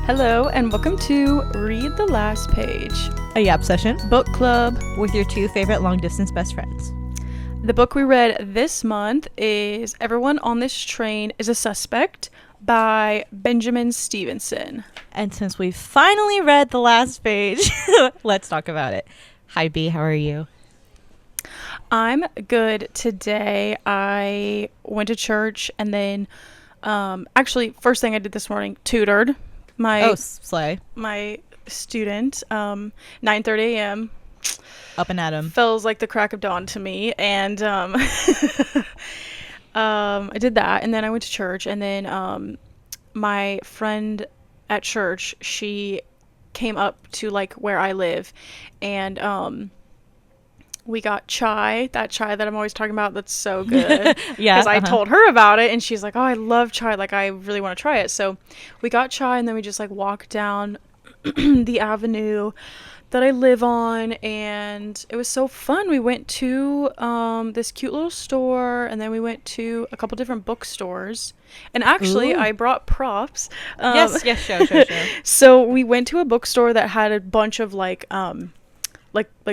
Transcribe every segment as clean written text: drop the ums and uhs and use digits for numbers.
Hello, and welcome to Read the Last Page, A Yap Session book club. with your two favorite long-distance best friends. The book we read this month is Everyone on This Train is a Suspect by Benjamin Stevenson. And since we finally read the last page, let's talk about it. Hi, B. How are you? I'm good today. I went to church and then, actually, first thing I did this morning, tutored Slay. my student, 9:30 a.m. Up and at 'em. Feels like the crack of dawn to me, and I did that, and then I went to church, and then my friend at church, she came up to like where I live, and we got chai, that chai that I'm always talking about that's so good. Yeah. Because I told her about it and she's like, oh, I love chai. Like, I really want to try it. So we got chai and then we just like walked down the avenue that I live on, and it was so fun. We went to this cute little store, and then we went to a couple different bookstores. And actually, Ooh. I brought props. Yes, show. So we went to a bookstore that had a bunch of like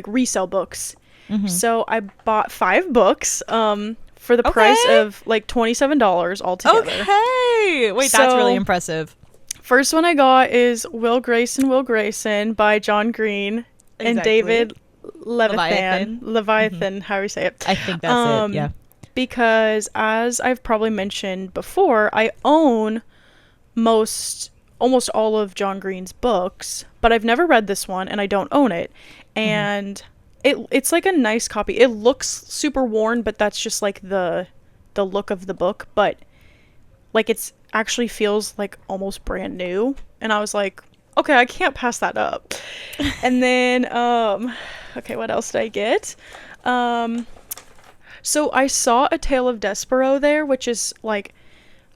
resale books. Mm-hmm. So I bought 5 books for the price of like $27 altogether. Okay. Wait, that's So- really impressive. First one I got is Will Grayson by John Green and Exactly. David Leviathan. Leviathan, however you say it. I think that's it, yeah. Because as I've probably mentioned before, I own almost all of John Green's books, but I've never read this one and I don't own it. And it's like a nice copy. It looks super worn, but that's just like the look of the book, but like it's actually feels like almost brand new, and I was like, okay, I can't pass that up. And then okay, what else did I get? So I saw A Tale of Despero there, which is like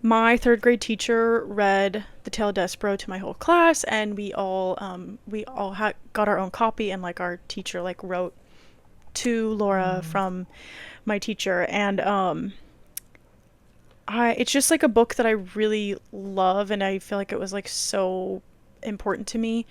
my 3rd grade teacher read The Tale of Despero to my whole class, and we all got our own copy, and like our teacher like wrote to Laura from my teacher, and it's just like a book that I really love, and I feel like it was like so important to me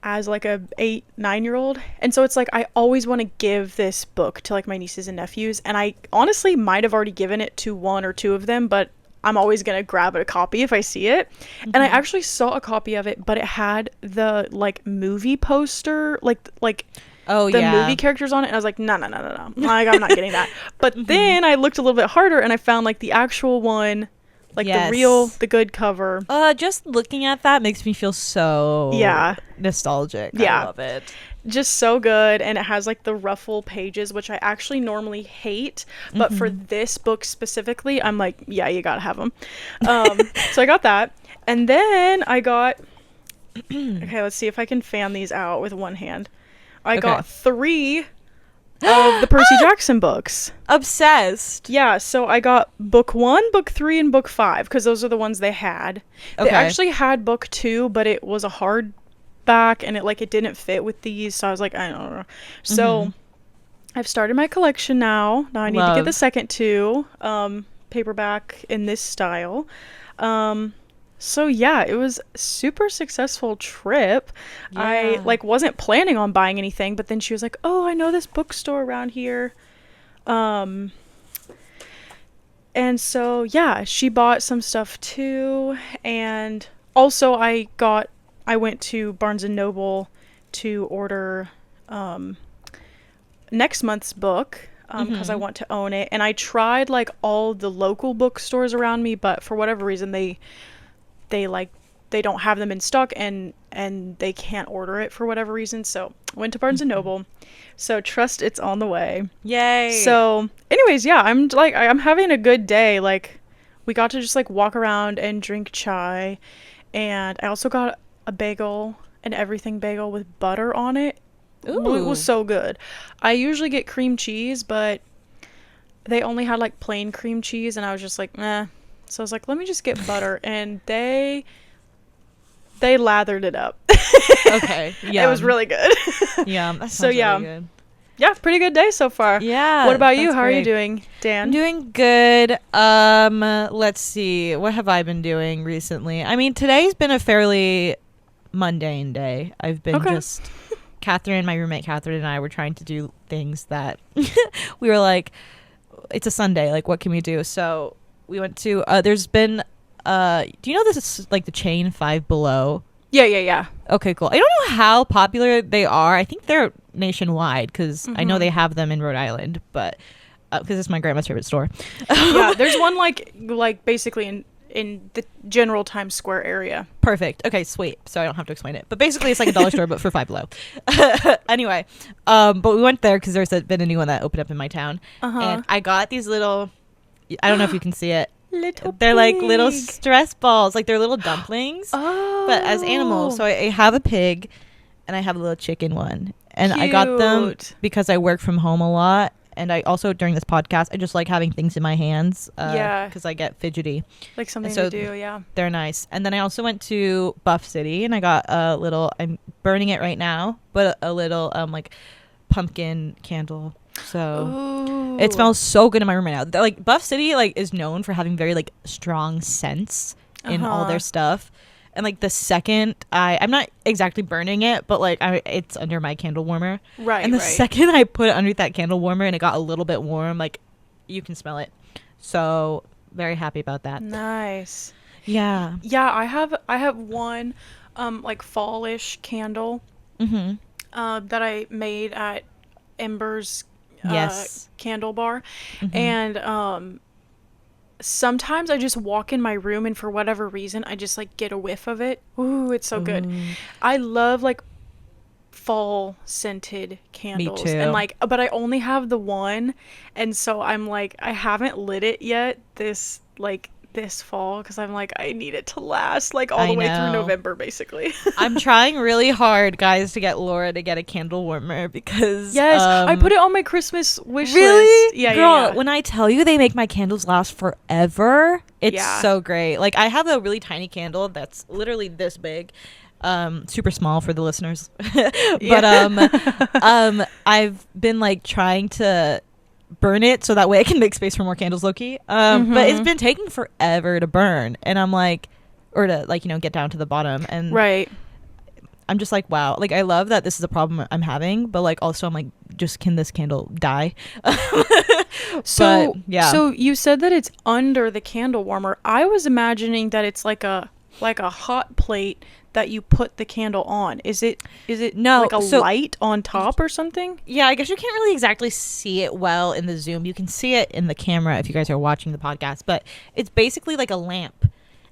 as like a 8-9-year-old. And so it's like I always want to give this book to like my nieces and nephews, and I honestly might have already given it to 1 or 2 of them, but I'm always gonna grab a copy if I see it. And I actually saw a copy of it, but it had the like movie poster, like the movie characters on it, and I was like, no, like, I'm not getting that. But then I looked a little bit harder and I found like the actual one, like the good cover. Just looking at that makes me feel so nostalgic. Yeah. I love it. Just so good, and it has like the ruffle pages, which I actually normally hate, but for this book specifically, I'm like, yeah, you gotta have them. So I got that, and then I got okay, let's see if I can fan these out with one hand. I got 3 of the Percy Jackson books. Obsessed. Yeah, so I got book 1, book 3, and book 5, because those are the ones they had. They actually had book 2, but it was a hardback, and it didn't fit with these, so I was like, I don't know. So I've started my collection now. Now I need to get the second 2 paperback in this style. So yeah, it was a super successful trip. Yeah. I wasn't planning on buying anything, but then she was like, oh, I know this bookstore around here. And so yeah, she bought some stuff too. And also I went to Barnes & Noble to order next month's book because I want to own it. And I tried like all the local bookstores around me, but for whatever reason they don't have them in stock, and they can't order it for whatever reason. So went to Barnes & Noble. So trust it's on the way. Yay. So anyways, yeah, I'm having a good day. Like, we got to just like walk around and drink chai, and I also got a bagel, an everything bagel with butter on it. Ooh. It was so good. I usually get cream cheese, but they only had like plain cream cheese, and I was just like, meh. So I was like, let me just get butter, and they lathered it up. Okay. Yeah. It was really good. Yeah. That So yeah. Really good. Yeah, pretty good day so far. Yeah. What about you? that's How are you great. doing, Dan? I'm doing good. Let's see. What have I been doing recently? I mean, today's been a fairly mundane day. I've been Okay. just Catherine, my roommate Catherine, and I were trying to do things that we were like, it's a Sunday, like what can we do? So we went to there's been do you know this is like the chain Five Below? Yeah. Okay, cool. I don't know how popular they are. I think they're nationwide because I know Mhm. they have them in Rhode Island, but because it's my grandma's favorite store. Yeah, there's one like basically in the general Times Square area. Perfect. Okay, sweet. So I don't have to explain it. But basically, it's like a dollar store, but for Five Below. Anyway, but we went there because there's been a new one that opened up in my town, and I got these little. I don't know if you can see it. Little They're like little pig. stress balls, like they're little dumplings, Oh. but as animals. So I have a pig, and I have a little chicken one, and I got them Cute. because I work from home a lot. And I also, during this podcast, I just like having things in my hands. Yeah. Because I get fidgety. Like something so to do, yeah. They're nice. And then I also went to Buff City, and I got a little, I'm burning it right now, but a little like pumpkin candle. So Ooh. it smells so good in my room right now. Like Buff City like is known for having very like strong scents in all their stuff. And like the second I'm not exactly burning it, but like it's under my candle warmer. Right. And the right. second I put it underneath that candle warmer and it got a little bit warm, like you can smell it. So very happy about that. Nice. Yeah. Yeah, I have one like fallish candle Mm-hmm. that I made at Ember's Yes. candle bar. Mhm. And sometimes I just walk in my room and for whatever reason I just like get a whiff of it. Ooh, it's so good. Ooh. I love like fall scented candles. too. And like but I only have the one, and so I'm like I haven't lit it yet this fall because I'm like I need it to last like all I the way through know. November basically. I'm trying really hard, guys, to get Laura to get a candle warmer because Yes, I put it on my Christmas wish really? list. Yeah, Girl, yeah. when I tell you they make my candles last forever, it's Yeah. so great. Like I have a really tiny candle that's literally this big. Super small for the listeners. But I've been like trying to burn it so that way I can make space for more candles, low-key. But it's been taking forever to burn, and I'm like, or to like, get down to the bottom, and Right. I'm just like, wow, like I love that this is a problem I'm having, but like also I'm like, just can this candle die? So But, yeah. So you said that it's under the candle warmer. I was imagining that it's like a hot plate that you put the candle on. Is it No, like a so- light on top or something? Yeah, I guess you can't really exactly see it well in the Zoom. You can see it in the camera if you guys are watching the podcast, but it's basically like a lamp,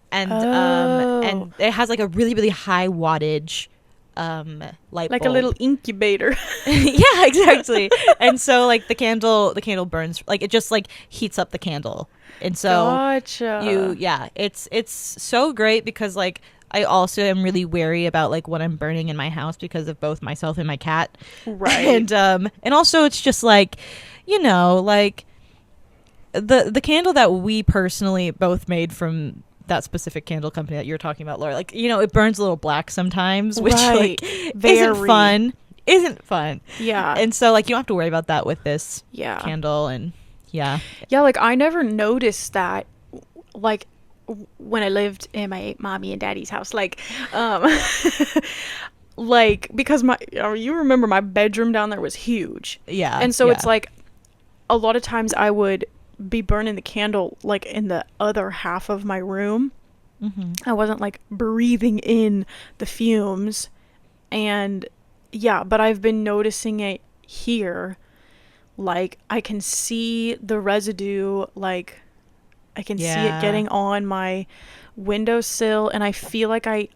and Oh. and it has like a really really high wattage light Like bulb. a little incubator. Yeah, exactly. And so like the candle burns, like it just like heats up the candle, and so Gotcha. it's so great because like I also am really wary about like what I'm burning in my house because of both myself and my cat. Right. And also it's just like, like the candle that we personally both made from that specific candle company that you're talking about, Laura, like, it burns a little black sometimes, which Right. like Very. isn't fun. Yeah. And so like you don't have to worry about that with this Yeah. candle. And yeah. Yeah, like I never noticed that, like when I lived in my mommy and daddy's house, like, like because you remember my bedroom down there was huge, Yeah. and so it's yeah. like a lot of times I would be burning the candle like in the other half of my room. Mhm. I wasn't like breathing in the fumes, and yeah, but I've been noticing it here. Like I can see the residue, like I can see it getting on my windowsill, and I feel like I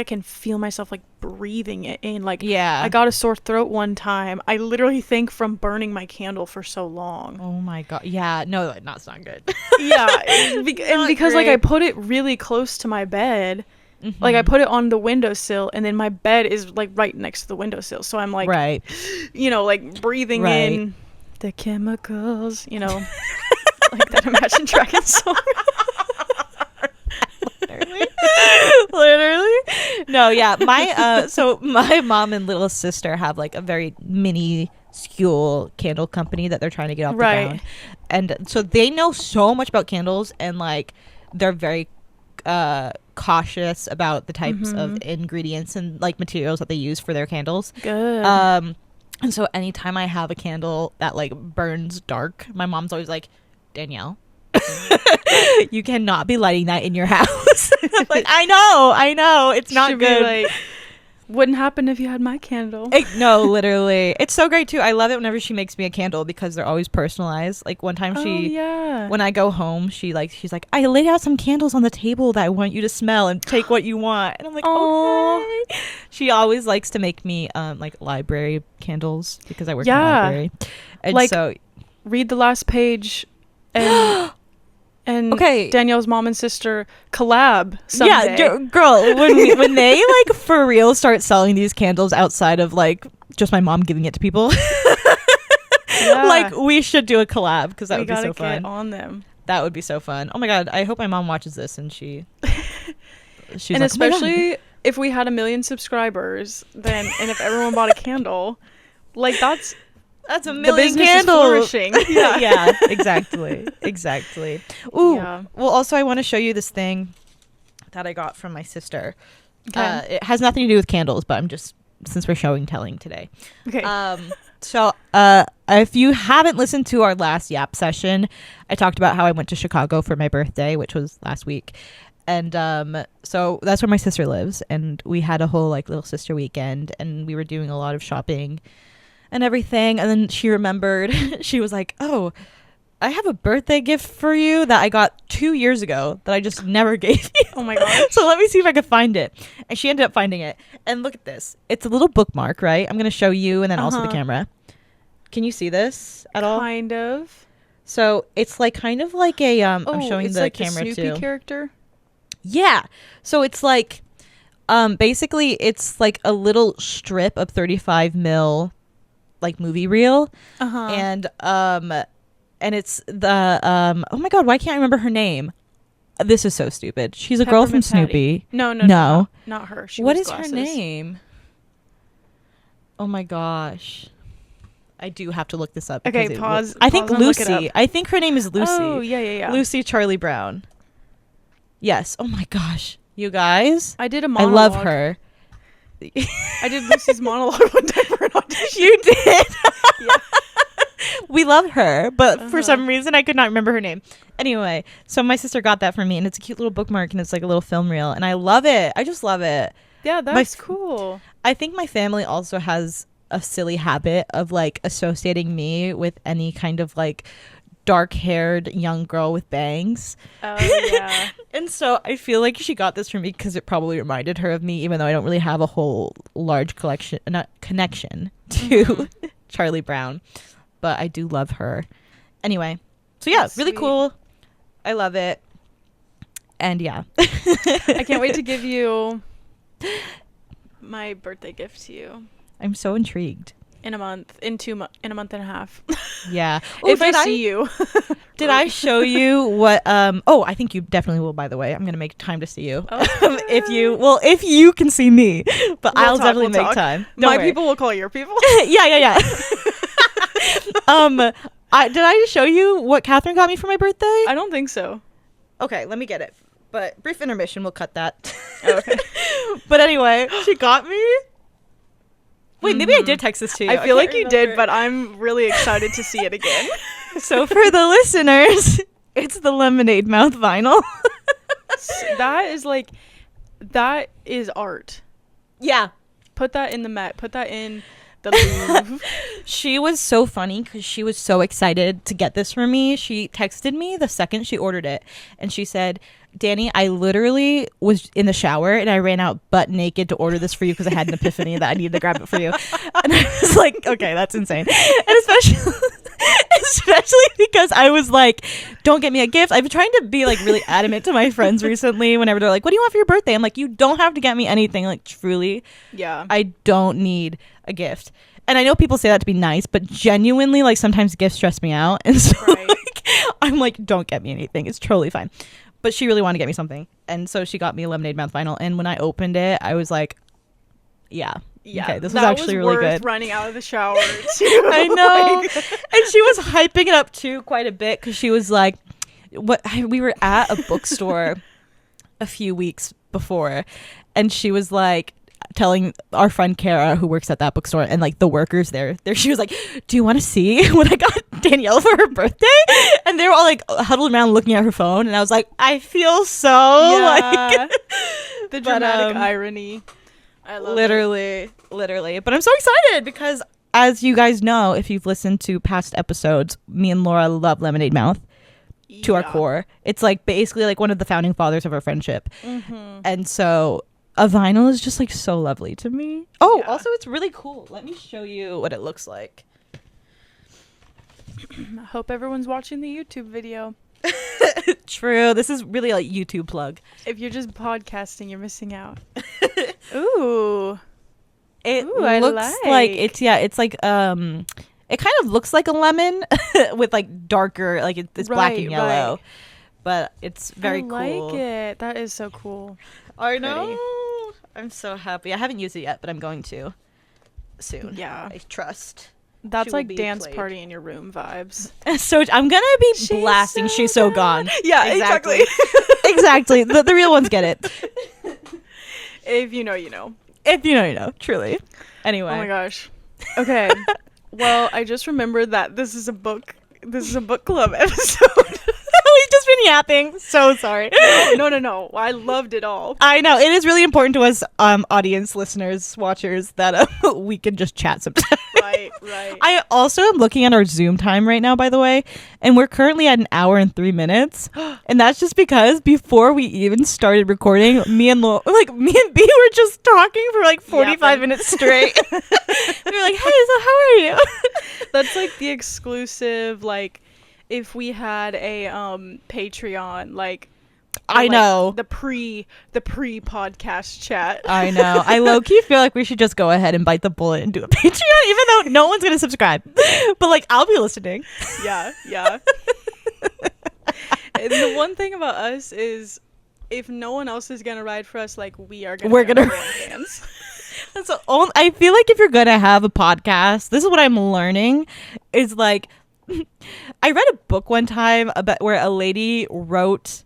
can feel myself like breathing it in. Like Yeah. I got a sore throat one time. I literally think from burning my candle for so long. Oh my god. Yeah. No, that's not good. Yeah, and Not because like I great. put it really close to my bed. Like I Mhm. put it on the windowsill, and then my bed is like right next to the windowsill. So I'm like, right. like breathing Right. in the chemicals, like that Imagine Dragons song. Literally. No, yeah. My so my mom and little sister have like a very mini Skule candle company that they're trying to get off the Right. ground. And so they know so much about candles, and like they're very cautious about the types of ingredients and like materials that they use for their candles. Good. And so anytime I have a candle that like burns dark, my mom's always like, Danielle, you cannot be lighting that in your house. I'm like, I know, it's not Should good. be like, wouldn't happen if you had my candle. No, literally, it's so great too. I love it whenever she makes me a candle because they're always personalized. Like one time when I go home, she's like, I laid out some candles on the table that I want you to smell and take what you want. And I'm like, Aww. okay. She always likes to make me like library candles because I work in a library. And like, so read the last page and okay, Danielle's mom and sister collab someday. Yeah, girl, when they like for real start selling these candles outside of like just my mom giving it to people, like we should do a collab because that would be so fun. Get on them. That would be so fun. Oh my god, I hope my mom watches this and she's and like, especially if we had 1 million subscribers, then and if everyone bought a candle, like that's a million business candles. Is flourishing. Yeah. Yeah, exactly. Ooh. Yeah. Well, also I want to show you this thing that I got from my sister. Okay. It has nothing to do with candles, but I'm just, since we're showing telling today. Okay. So if you haven't listened to our last Yap session, I talked about how I went to Chicago for my birthday, which was last week. And so that's where my sister lives, and we had a whole like little sister weekend, and we were doing a lot of shopping and everything. And then she remembered, she was like, oh, I have a birthday gift for you that I got 2 years ago that I just never gave you. Oh my gosh. So let me see if I can find it. And she ended up finding it. And look at this. It's a little bookmark, right? I'm going to show you and then also the camera. Can you see this at all? Kind of. So it's like kind of like a I'm showing it's the like camera the Snoopy too. character. Yeah. So it's like basically it's like a little strip of 35 mil like movie reel. And it's the oh my god, why can't I remember her name? This is so stupid. She's a girl from Snoopy. No, not her. What is her name? Oh my gosh. I do have to look this up. Okay, pause. I think pause and look it Lucy. up. I think her name is Lucy. Oh, yeah. Lucy Charlie Brown. Yes. Oh my gosh. You guys. I did a I monologue. love her. I did Lucy's monologue one time for an audition. You did? Yeah. We love her, but for some reason I could not remember her name. Anyway, so my sister got that for me, and it's a cute little bookmark, and it's like a little film reel, and I love it. I just love it. Yeah, that's cool. I think my family also has a silly habit of like associating me with any kind of like dark-haired young girl with bangs. Oh, yeah. And so I feel like she got this for me because it probably reminded her of me, even though I don't really have a whole large connection to Charlie Brown. But I do love her. Anyway, so yeah, That's really sweet. cool. I love it. And yeah. I can't wait to give you my birthday gift to you I'm so intrigued. in a month, in a month and a half. Yeah. If I see you. Did I show you what I think you definitely will, by the way. I'm gonna make time to see you. If you can see me. But I'll definitely make time. Don't My worry. people will call your people. Yeah. Did I just show you what Catherine got me for my birthday? I don't think so. Okay, let me get it. But brief intermission, we'll cut that. Oh, okay. But anyway, she got me. Wait, maybe I did text this to you. I feel like you can't did, remember. but I'm really excited to see it again. So for the listeners, it's the Lemonade Mouth vinyl. That is art. Yeah. Put that in the Met. Put that in the Louvre. She was so funny because she was so excited to get this for me. She texted me the second she ordered it, and she said, Danny, I literally was in the shower and I ran out butt naked to order this for you because I had an epiphany that I needed to grab it for you. And I was like, okay, that's insane. And especially because I was like, don't get me a gift. I've been trying to be like really adamant to my friends recently whenever they're like, what do you want for your birthday? I'm like, you don't have to get me anything. Like, truly, Yeah. I don't need a gift. And I know people say that to be nice, but genuinely, like, sometimes gifts stress me out. And so Right. like, I'm like, don't get me anything. It's totally fine. But she really wanted to get me something. And so she got me a Lemonade Mouth vinyl. And when I opened it, I was like, yeah, Yeah, Okay, this was that actually really worth good. running out of the shower too. I know. Like, And she was hyping it up too quite a bit because she was like, "What?" We were at a bookstore a few weeks before, and she was like telling our friend Kara, who works at that bookstore, and like the workers there, she was like, "Do you want to see what I got Danielle for her birthday?" And they were all like huddled around looking at her phone, and I was like, "I feel so yeah, like the But, dramatic irony. I love it. literally. But I'm so excited because, as you guys know, if you've listened to past episodes, me and Laura love Lemonade Mouth to our Yeah. core. It's like basically like one of the founding fathers of our friendship. Mm-hmm. And so a vinyl is just like so lovely to me. Oh, Yeah. also it's really cool. Let me show you what it looks like. I hope everyone's watching the YouTube video. True. This is really like YouTube plug. If you're just podcasting, you're missing out. Ooh. It Ooh, I looks like like. it's like it kind of looks like a lemon with like darker like it's black and Right, yellow. right. But it's very I cool. like it. That is so cool. I know. I'm so happy. I haven't used it yet, but I'm going to soon. Yeah. I trust. That's She will like be dance played. party in your room vibes. So I'm gonna be She's blasting so "She's So Gone." Yeah, exactly. Exactly. The real ones get it. If you know, you know. If you know, you know. Truly. Anyway. Oh my gosh. Okay. Well, I just remembered that this is a book club episode. We've just been yapping. So sorry. No. I loved it all. I know it is really important to us, audience, listeners, watchers, that we can just chat sometimes. Right. I also am looking at our Zoom time right now, by the way, and we're currently at 1 hour and 3 minutes, and that's just because before we even started recording, me and B were just talking for like 45 Yapping. minutes straight. We were like, "Hey, so how are you?" That's like the exclusive, like, if we had a Patreon, like, I like, know. the pre podcast chat. I know. I low-key feel like we should just go ahead and bite the bullet and do a Patreon, even though no one's going to subscribe. But, like, I'll be listening. Yeah. And the one thing about us is, if no one else is gonna ride for us, like, we're gonna hands. That's the only, I feel like if you're going to have a podcast, this is what I'm learning, is, like, I read a book one time about where a lady wrote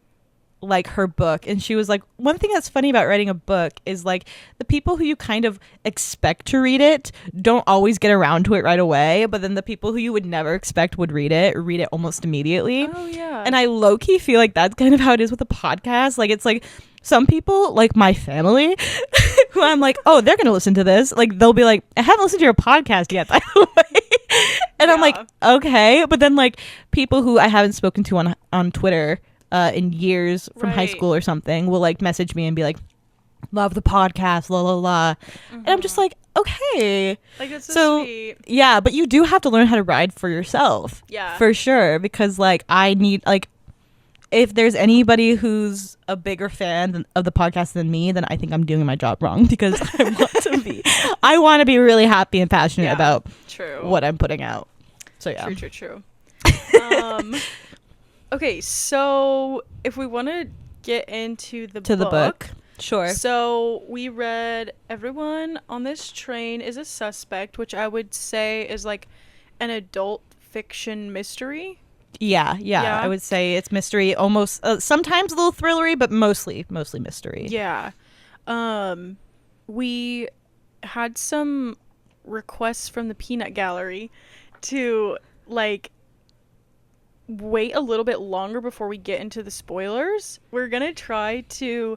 like her book, and she was like, one thing that's funny about writing a book is like the people who you kind of expect to read it don't always get around to it right away, but then the people who you would never expect would read it almost immediately. Oh yeah. And I low-key feel like that's kind of how it is with a podcast. Like, it's like some people, like my family, who I'm like, oh, they're gonna listen to this, like they'll be like, I haven't listened to your podcast yet, by the way. And I'm like, okay. But then like people who I haven't spoken to on Twitter in years from high Right. school or something will like message me and be like, love the podcast, la la la. And I'm just like, okay. like, it's So sweet. yeah, but you do have to learn how to ride for yourself. Yeah. For sure. Because like I need, like, if there's anybody who's a bigger fan of the podcast than me, then I think I'm doing my job wrong, because I want to be really happy and passionate Yeah. about True. what I'm putting out. So yeah. True. Okay, so if we want to get into the book. Sure. So we read Everyone on This Train is a Suspect, which I would say is like an adult fiction mystery. Yeah. Yeah. I would say it's mystery, almost sometimes a little thrillery, but mostly mystery. Yeah. We had some requests from the Peanut Gallery to like wait a little bit longer before we get into the spoilers. We're gonna try to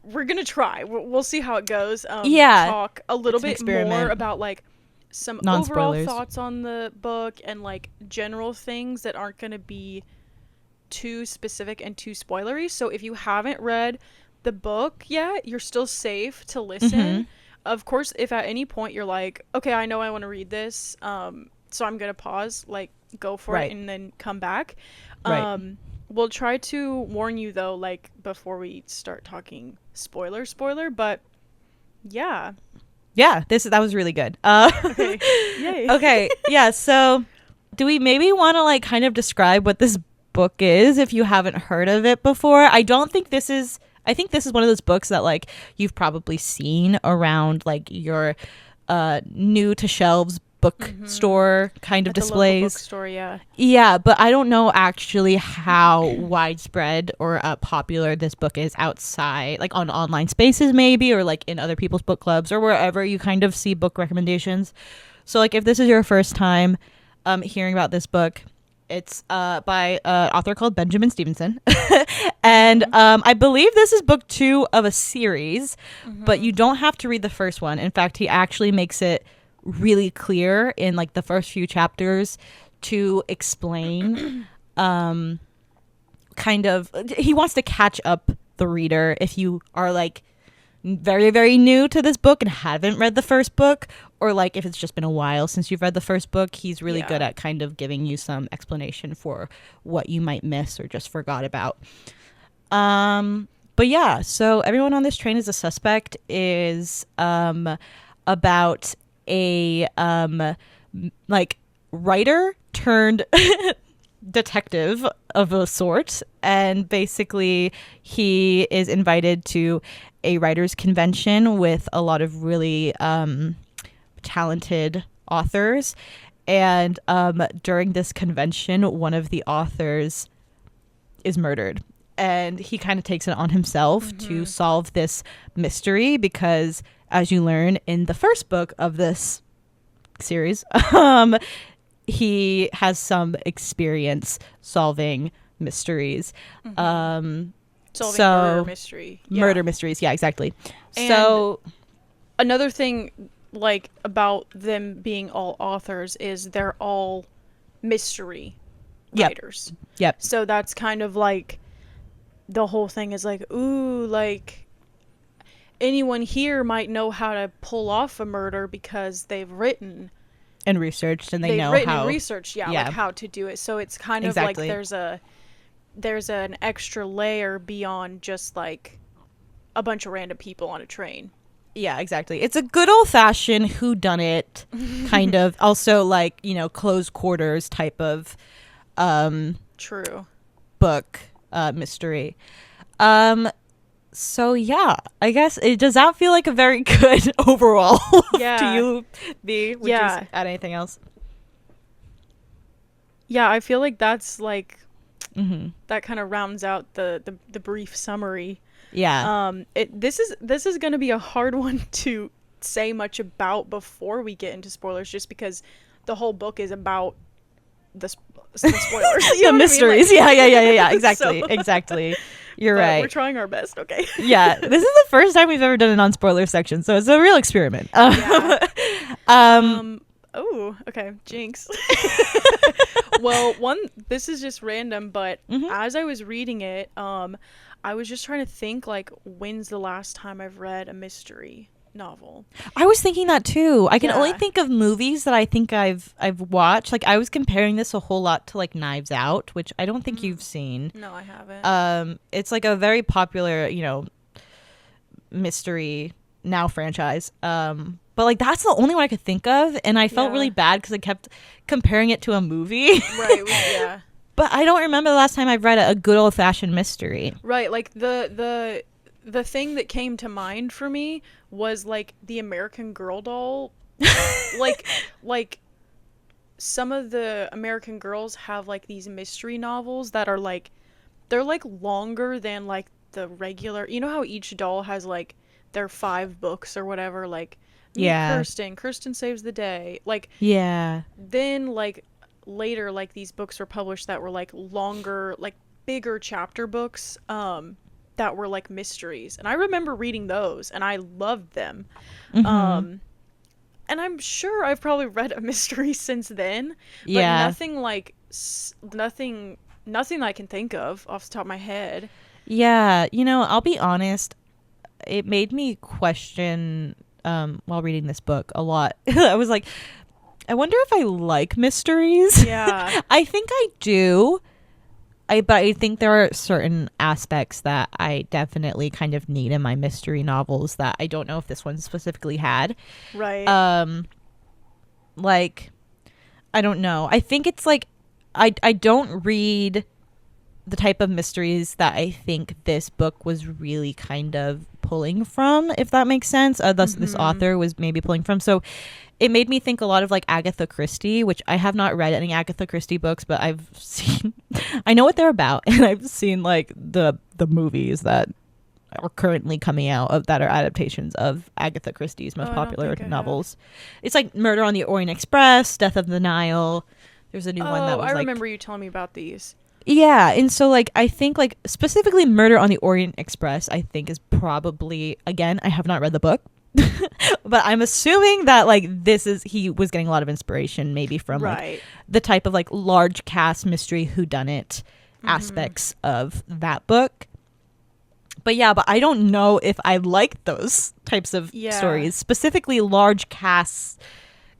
we'll see how it goes. Yeah. Talk a little It's an bit experiment. more about like some overall Non-spoilers. thoughts on the book and like general things that aren't gonna be too specific and too spoilery. So if you haven't read the book yet, you're still safe to listen. Mhm. Of course, if at any point you're like, okay, I know I want to read this, so I'm gonna pause, like, go for Right. it and then come back. Right. We'll try to warn you though, like, before we start talking spoiler, but yeah. Yeah, that was really good. Okay. Yay. Okay, yeah, so do we maybe want to like kind of describe what this book is if you haven't heard of it before? I don't think this is I think this is one of those books that like you've probably seen around like your new to shelves bookstore kind of At the local displays. bookstore, yeah. Yeah, but I don't know actually how widespread or popular this book is outside, like on online spaces maybe, or like in other people's book clubs or wherever you kind of see book recommendations. So like if this is your first time hearing about this book, it's by an author called Benjamin Stevenson. And I believe this is book 2 of a series, but you don't have to read the first one. In fact, he actually makes it really clear in like the first few chapters to explain kind of, he wants to catch up the reader if you are like very, very new to this book and haven't read the first book, or like if it's just been a while since you've read the first book. He's really good at kind of giving you some explanation for what you might miss or just forgot about. But yeah, so Everyone on This Train is a Suspect is about a like writer turned detective of a sort, and basically he is invited to a writers convention with a lot of really talented authors, and during this convention one of the authors is murdered, and he kind of takes it on himself to solve this mystery because, as you learn in the first book of this series, he has some experience solving mysteries. Solving murder mystery. Yeah. Murder mysteries, yeah, exactly. And so another thing like about them being all authors is they're all mystery writers. Yep. So that's kind of like the whole thing is like, ooh, like anyone here might know how to pull off a murder because they've written and researched, and they've know written how and researched, like how to do it. So it's kind of like there's an extra layer beyond just like a bunch of random people on a train. Yeah, exactly. It's a good old-fashioned whodunit kind of, also like, you know, close quarters type of true book mystery. So yeah, I guess does that feel like a very good overall to you, B? Would you add anything else? Yeah, I feel like that's like that kind of rounds out the brief summary. Yeah. This is going to be a hard one to say much about before we get into spoilers, just because the whole book is about the spoilers, the mysteries. I mean? Like, yeah. Exactly, so, exactly. You're right. We're trying our best. Okay. Yeah, this is the first time we've ever done a non-spoiler section, so it's a real experiment. Oh, okay. Jinx. Well, this is just random, but as I was reading it, I was just trying to think, like, when's the last time I've read a mystery novel? I was thinking that too. I can only think of movies that I think I've watched. Like, I was comparing this a whole lot to like Knives Out, which I don't think you've seen. No, I haven't. It's like a very popular, you know, mystery now franchise. But like that's the only one I could think of, and I felt really bad because I kept comparing it to a movie. Right. Yeah. But I don't remember the last time I've read a good old fashioned mystery. Right. Like the thing that came to mind for me was like the American Girl doll. like some of the American Girls have like these mystery novels that are like, they're like longer than like the regular, you know how each doll has like their 5 books or whatever, like Kirsten saves the day, like then like later like these books were published that were like longer, like bigger chapter books that were like mysteries, and I remember reading those and I loved them. And I'm sure I've probably read a mystery since then, but nothing like nothing I can think of off the top of my head. Yeah, you know, I'll be honest, it made me question while reading this book a lot. I was like, I wonder if I like mysteries. Yeah. I think I do. But I think there are certain aspects that I definitely kind of need in my mystery novels that I don't know if this one specifically had. Right. Like, I don't know. I think it's like I don't read the type of mysteries that I think this book was really kind of pulling from, if that makes sense. This author was maybe pulling from. So it made me think a lot of like Agatha Christie, which I have not read any Agatha Christie books, but I've seen, I know what they're about, and I've seen like the movies that are currently coming out of that are adaptations of Agatha Christie's most popular novels. It's like Murder on the Orient Express, Death of the Nile. There's a new one that was I like, remember you telling me about these. yeah, and so like I think like specifically Murder on the Orient Express I think is probably, again, I have not read the book, but I'm assuming that like he was getting a lot of inspiration maybe from like the type of like large cast mystery whodunit aspects of that book. But yeah, but I don't know if I like those types of stories, specifically large casts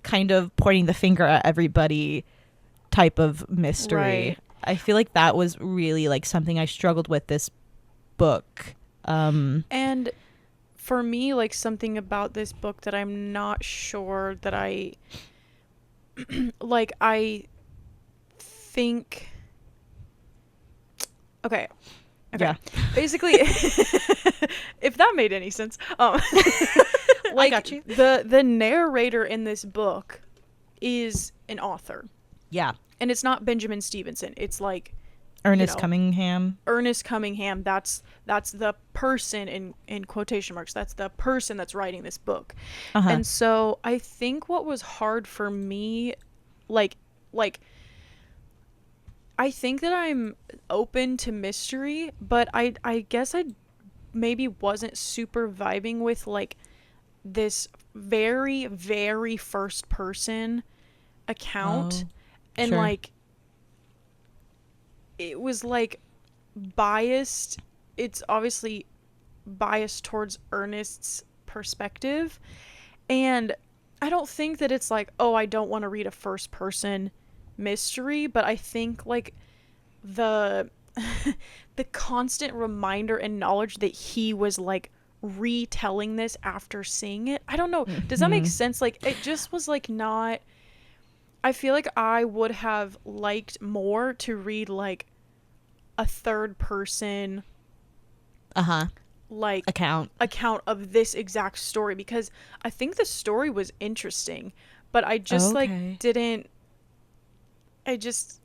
kind of pointing the finger at everybody type of mystery. Right. I feel like that was really like something I struggled with this book. And for me, like something about this book that I'm not sure that I like, I think, okay. Yeah. Basically, if that made any sense, like I got you. The narrator in this book is an author. Yeah. And it's not Benjamin Stevenson. It's like Ernest Cunningham. Ernest Cunningham. That's the person in quotation marks. That's the person that's writing this book. And so I think what was hard for me, like I think that I'm open to mystery, but I guess I maybe wasn't super vibing with like this very, very first person account. And sure. like it was like biased. It's obviously biased towards Ernest's perspective. And I don't think that it's like, oh, I don't want to read a first person mystery, but I think like the the constant reminder and knowledge that he was like retelling this after seeing it. I don't know. Does that make sense? Like it just was like not, I feel like I would have liked more to read like a third person like account of this exact story, because I think the story was interesting, but I just like didn't, I just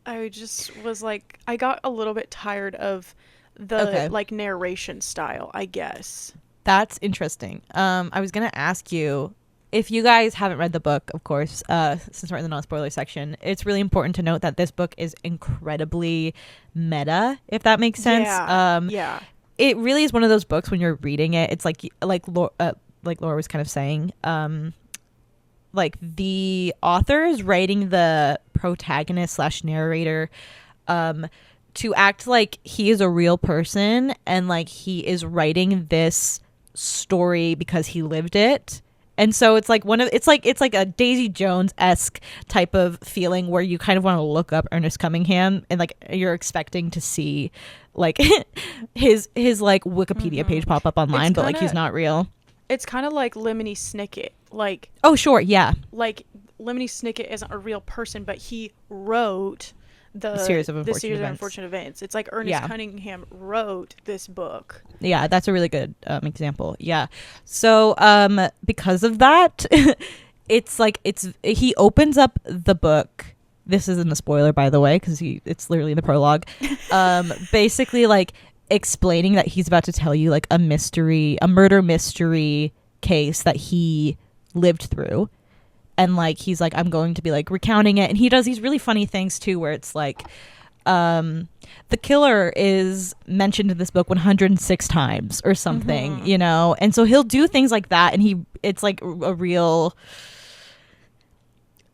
was like, I got a little bit tired of the like narration style, I guess. That's interesting. I was gonna ask you, if you guys haven't read the book, of course, since we're in the non-spoiler section, it's really important to note that this book is incredibly meta, if that makes sense. Yeah. It really is one of those books when you're reading it, it's like Laura was kind of saying, like the author is writing the protagonist / narrator to act like he is a real person, and like he is writing this story because he lived it. And so it's like it's like a Daisy Jones-esque type of feeling where you kind of want to look up Ernest Cunningham and like you're expecting to see like his like Wikipedia page pop up online, but like he's not real. It's kind of like Lemony Snicket. Like, oh sure, yeah. Like Lemony Snicket isn't a real person, but he wrote the series of unfortunate events. It's like Ernest Cunningham wrote this book. Yeah, that's a really good example. Yeah. So because of that, it's like he opens up the book. This isn't a spoiler, by the way, because it's literally in the prologue. Basically, like explaining that he's about to tell you like a murder mystery case that he lived through. And like he's like, I'm going to be like recounting it, and he does these really funny things too, where it's like the killer is mentioned in this book 106 times or something, you know, and so he'll do things like that, and it's like a real,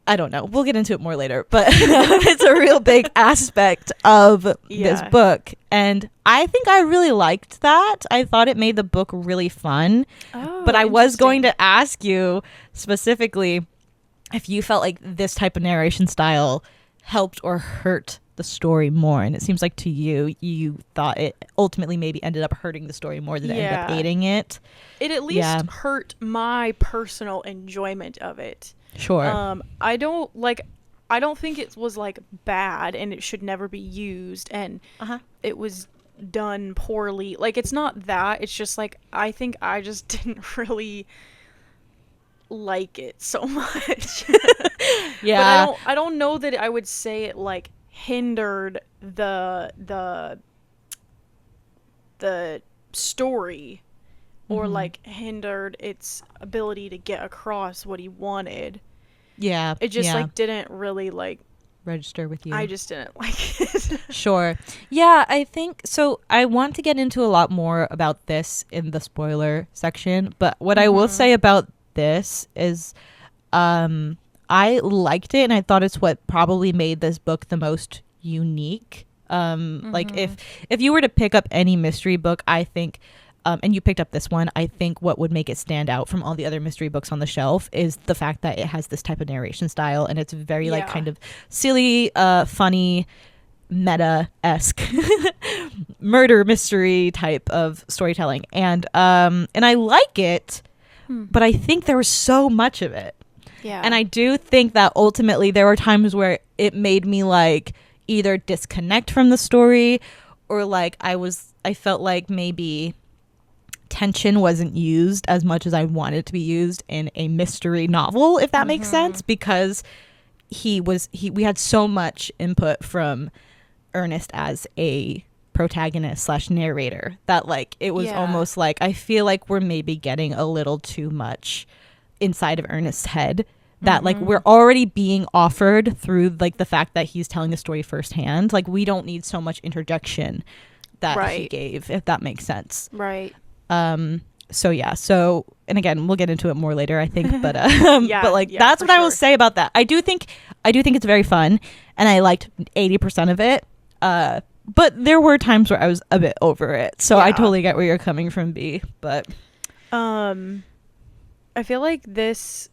I don't know, we'll get into it more later, but it's a real big aspect of this book, and I think I really liked that. I thought it made the book really fun. But I was going to ask you specifically if you felt like this type of narration style helped or hurt the story more. And it seems like to you thought it ultimately maybe ended up hurting the story more than it ended up aiding it. It at least hurt my personal enjoyment of it. Sure. I don't like, I don't think it was like bad and it should never be used and it was done poorly. Like, it's not that. It's just like I think I just didn't really like it so much. Yeah. But I don't know that I would say it like hindered the story or like hindered its ability to get across what he wanted. Yeah. It just like didn't really like register with you. I just didn't like it. Sure. Yeah, I think so. I want to get into a lot more about this in the spoiler section, but what I will say about this is I liked it and I thought it's what probably made this book the most unique. Like if you were to pick up any mystery book, I think and you picked up this one, I think what would make it stand out from all the other mystery books on the shelf is the fact that it has this type of narration style and it's very like kind of silly, funny, meta-esque murder mystery type of storytelling. And I like it, but I think there was so much of it. Yeah. And I do think that ultimately there were times where it made me like either disconnect from the story or like I felt like maybe tension wasn't used as much as I wanted it to be used in a mystery novel, if that makes sense, because we had so much input from Ernest as a protagonist / narrator that like it was almost like I feel like we're maybe getting a little too much inside of Ernest's head that like we're already being offered through like the fact that he's telling the story firsthand. Like we don't need so much interjection that he gave, if that makes sense. Right. So and again we'll get into it more later I think, but but like that's what I will say about that. I do think it's very fun and I liked 80% of it, but there were times where I was a bit over it, so I totally get where you're coming from, B. But I feel like this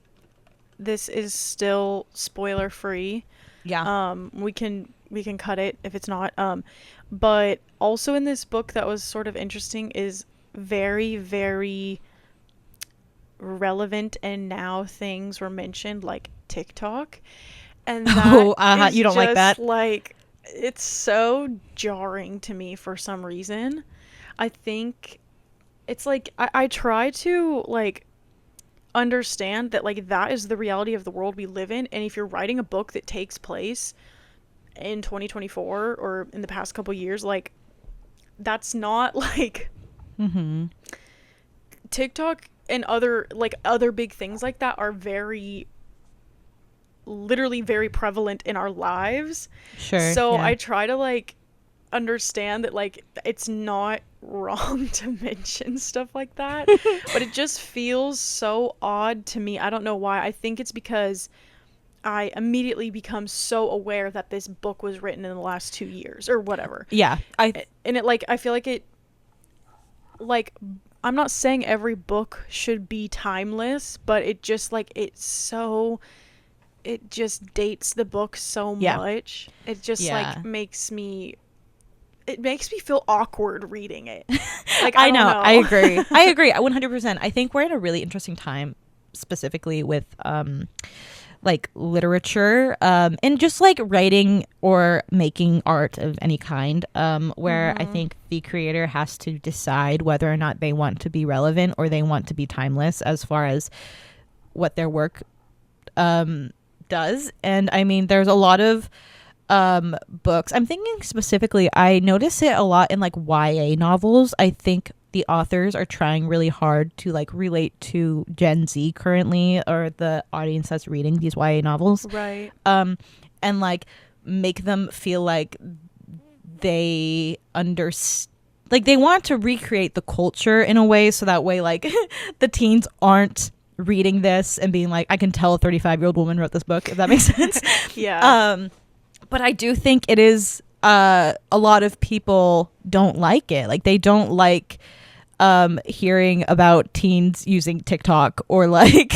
is still spoiler free. We can cut it if it's not, but also in this book that was sort of interesting is very, very relevant and now things were mentioned like TikTok, and that you don't like that? Like, it's so jarring to me for some reason. I think it's like I try to like understand that like that is the reality of the world we live in, and if you're writing a book that takes place in 2024 or in the past couple years, like that's not like TikTok and other big things like that are literally very prevalent in our lives. Sure. So I try to like understand that like it's not wrong to mention stuff like that, but it just feels so odd to me. I don't know why. I think it's because I immediately become so aware that this book was written in the last 2 years or whatever. Yeah. I feel like it, like, I'm not saying every book should be timeless, but it just like it just dates the book so much. It just like makes me feel awkward reading it. Like I know. I agree. I agree 100%. I think we're in a really interesting time specifically with like literature and just like writing or making art of any kind, where I think the creator has to decide whether or not they want to be relevant or they want to be timeless as far as what their work does. And I mean there's a lot of books. I'm thinking specifically, I notice it a lot in like YA novels. I think the authors are trying really hard to like relate to Gen Z currently, or the audience that's reading these YA novels. Right. And like make them feel like they like they want to recreate the culture in a way so that way like the teens aren't reading this and being like, I can tell a 35-year-old woman wrote this book, if that makes sense. Yeah. But I do think it is a lot of people don't like it. Like they don't like hearing about teens using TikTok or like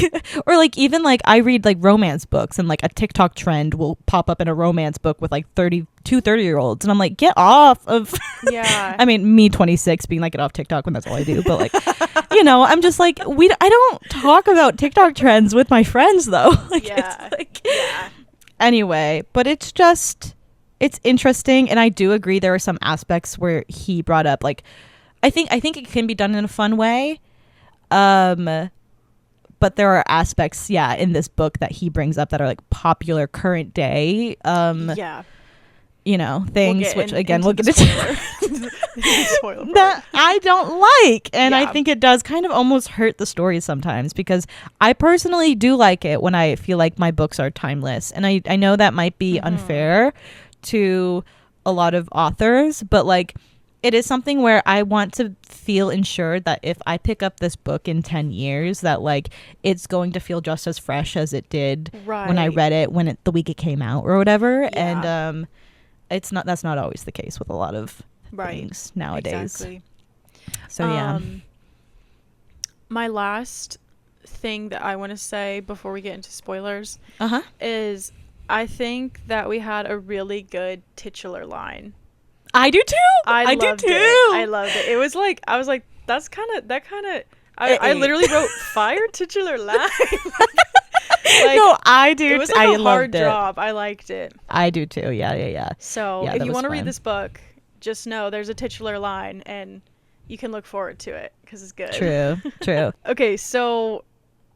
even like I read like romance books and like a TikTok trend will pop up in a romance book with like 30-year-olds and I'm like, get off of I mean me 26 being like, get off TikTok when that's all I do, but like you know, I'm just like I don't talk about TikTok trends with my friends though. Like, it's like, Anyway, but it's interesting, and I do agree there are some aspects where he brought up, like, I think it can be done in a fun way. Um but there are aspects, yeah, in this book that he brings up that are like popular current day, Yeah. things which again we'll get into spoiler part. that I don't like, and I Yeah. think it does kind of almost hurt the story sometimes, because I personally do like it when I feel like my books are timeless, and I know that might be unfair to a lot of authors, but like it is something where I want to feel ensured that if I pick up this book in 10 years, that like it's going to feel just as fresh as it did when I Right. read it the week it came out or whatever. Yeah. And that's not always the case with a lot of Right. things nowadays. Exactly. So yeah. My last thing that I want to say before we get into spoilers Uh-huh. is I think that we had a really good titular line. I do too. I do loved too. it. I loved it. It was like, I was like, I literally wrote fire titular line. Like, no, I do. It was like I a hard loved it. job. I liked it. I do too. Yeah. So Yeah, if that you was want to read fun. this book, just know there's a titular line and you can look forward to it because it's good. True. Okay, so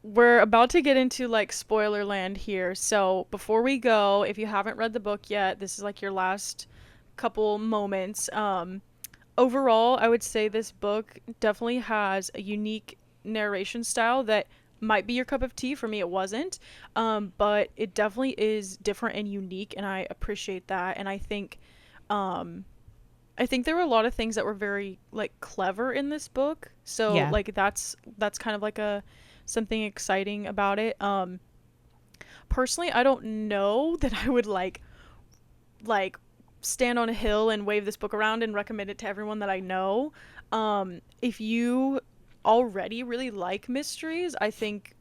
we're about to get into like spoiler land here. So before we go, if you haven't read the book yet, this is like your last couple moments. Overall, I would say this book definitely has a unique narration style that might be your cup of tea. For me, it wasn't. But it definitely is different and unique, and I appreciate that. And I think there were a lot of things that were very like clever in this book. So Yeah. like that's kind of like a something exciting about it. Personally, I don't know that I would like stand on a hill and wave this book around and recommend it to everyone that I know. If you already really like mysteries, I think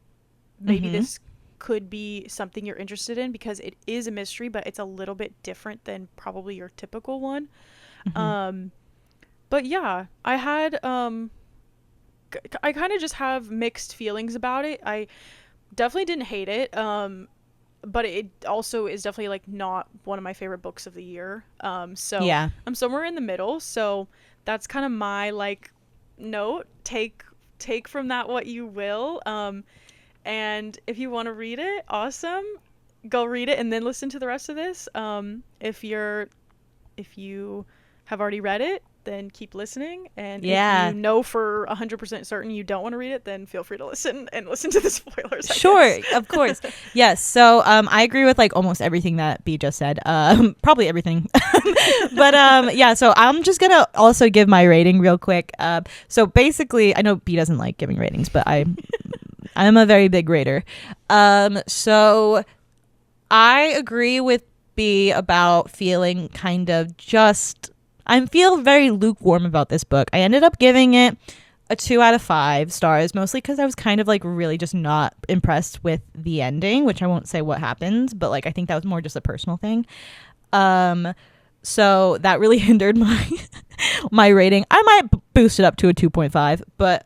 maybe this could be something you're interested in because it is a mystery, but it's a little bit different than probably your typical one. But yeah, I had I kind of just have mixed feelings about it. I definitely didn't hate it. But it also is definitely like not one of my favorite books of the year. So Yeah. I'm somewhere in the middle. So that's kind of my like note. Take from that what you will. And if you want to read it, awesome. Go read it and then listen to the rest of this. If you have already read it, then keep listening. And Yeah. if you know for 100% certain you don't want to read it, then feel free to listen to the spoilers. I Sure, guess. of course. Yes. So I agree with like almost everything that B just said. Probably everything. But yeah, so I'm just gonna also give my rating real quick. So basically I know B doesn't like giving ratings, but I'm a very big rater. So I agree with B about feeling kind of just I feel very lukewarm about this book. I ended up giving it a 2 out of 5 stars, mostly because I was kind of like really just not impressed with the ending, which I won't say what happens, but like I think that was more just a personal thing. So that really hindered my rating. I might boost it up to a 2.5, but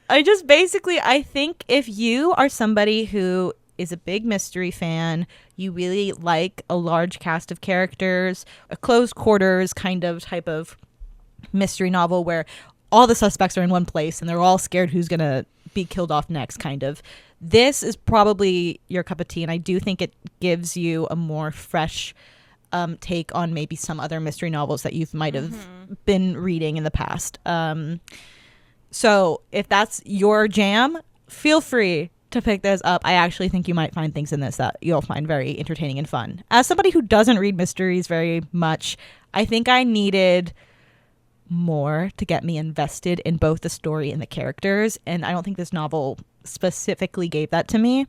I think if you are somebody who is a big mystery fan, you really like a large cast of characters, a close quarters kind of type of mystery novel where all the suspects are in one place and they're all scared who's going to be killed off next, kind of. This is probably your cup of tea, and I do think it gives you a more fresh take on maybe some other mystery novels that you might have been reading in the past. So if that's your jam, feel free to pick this up. I actually think you might find things in this that you'll find very entertaining and fun. As somebody who doesn't read mysteries very much, I think I needed more to get me invested in both the story and the characters, and I don't think this novel specifically gave that to me.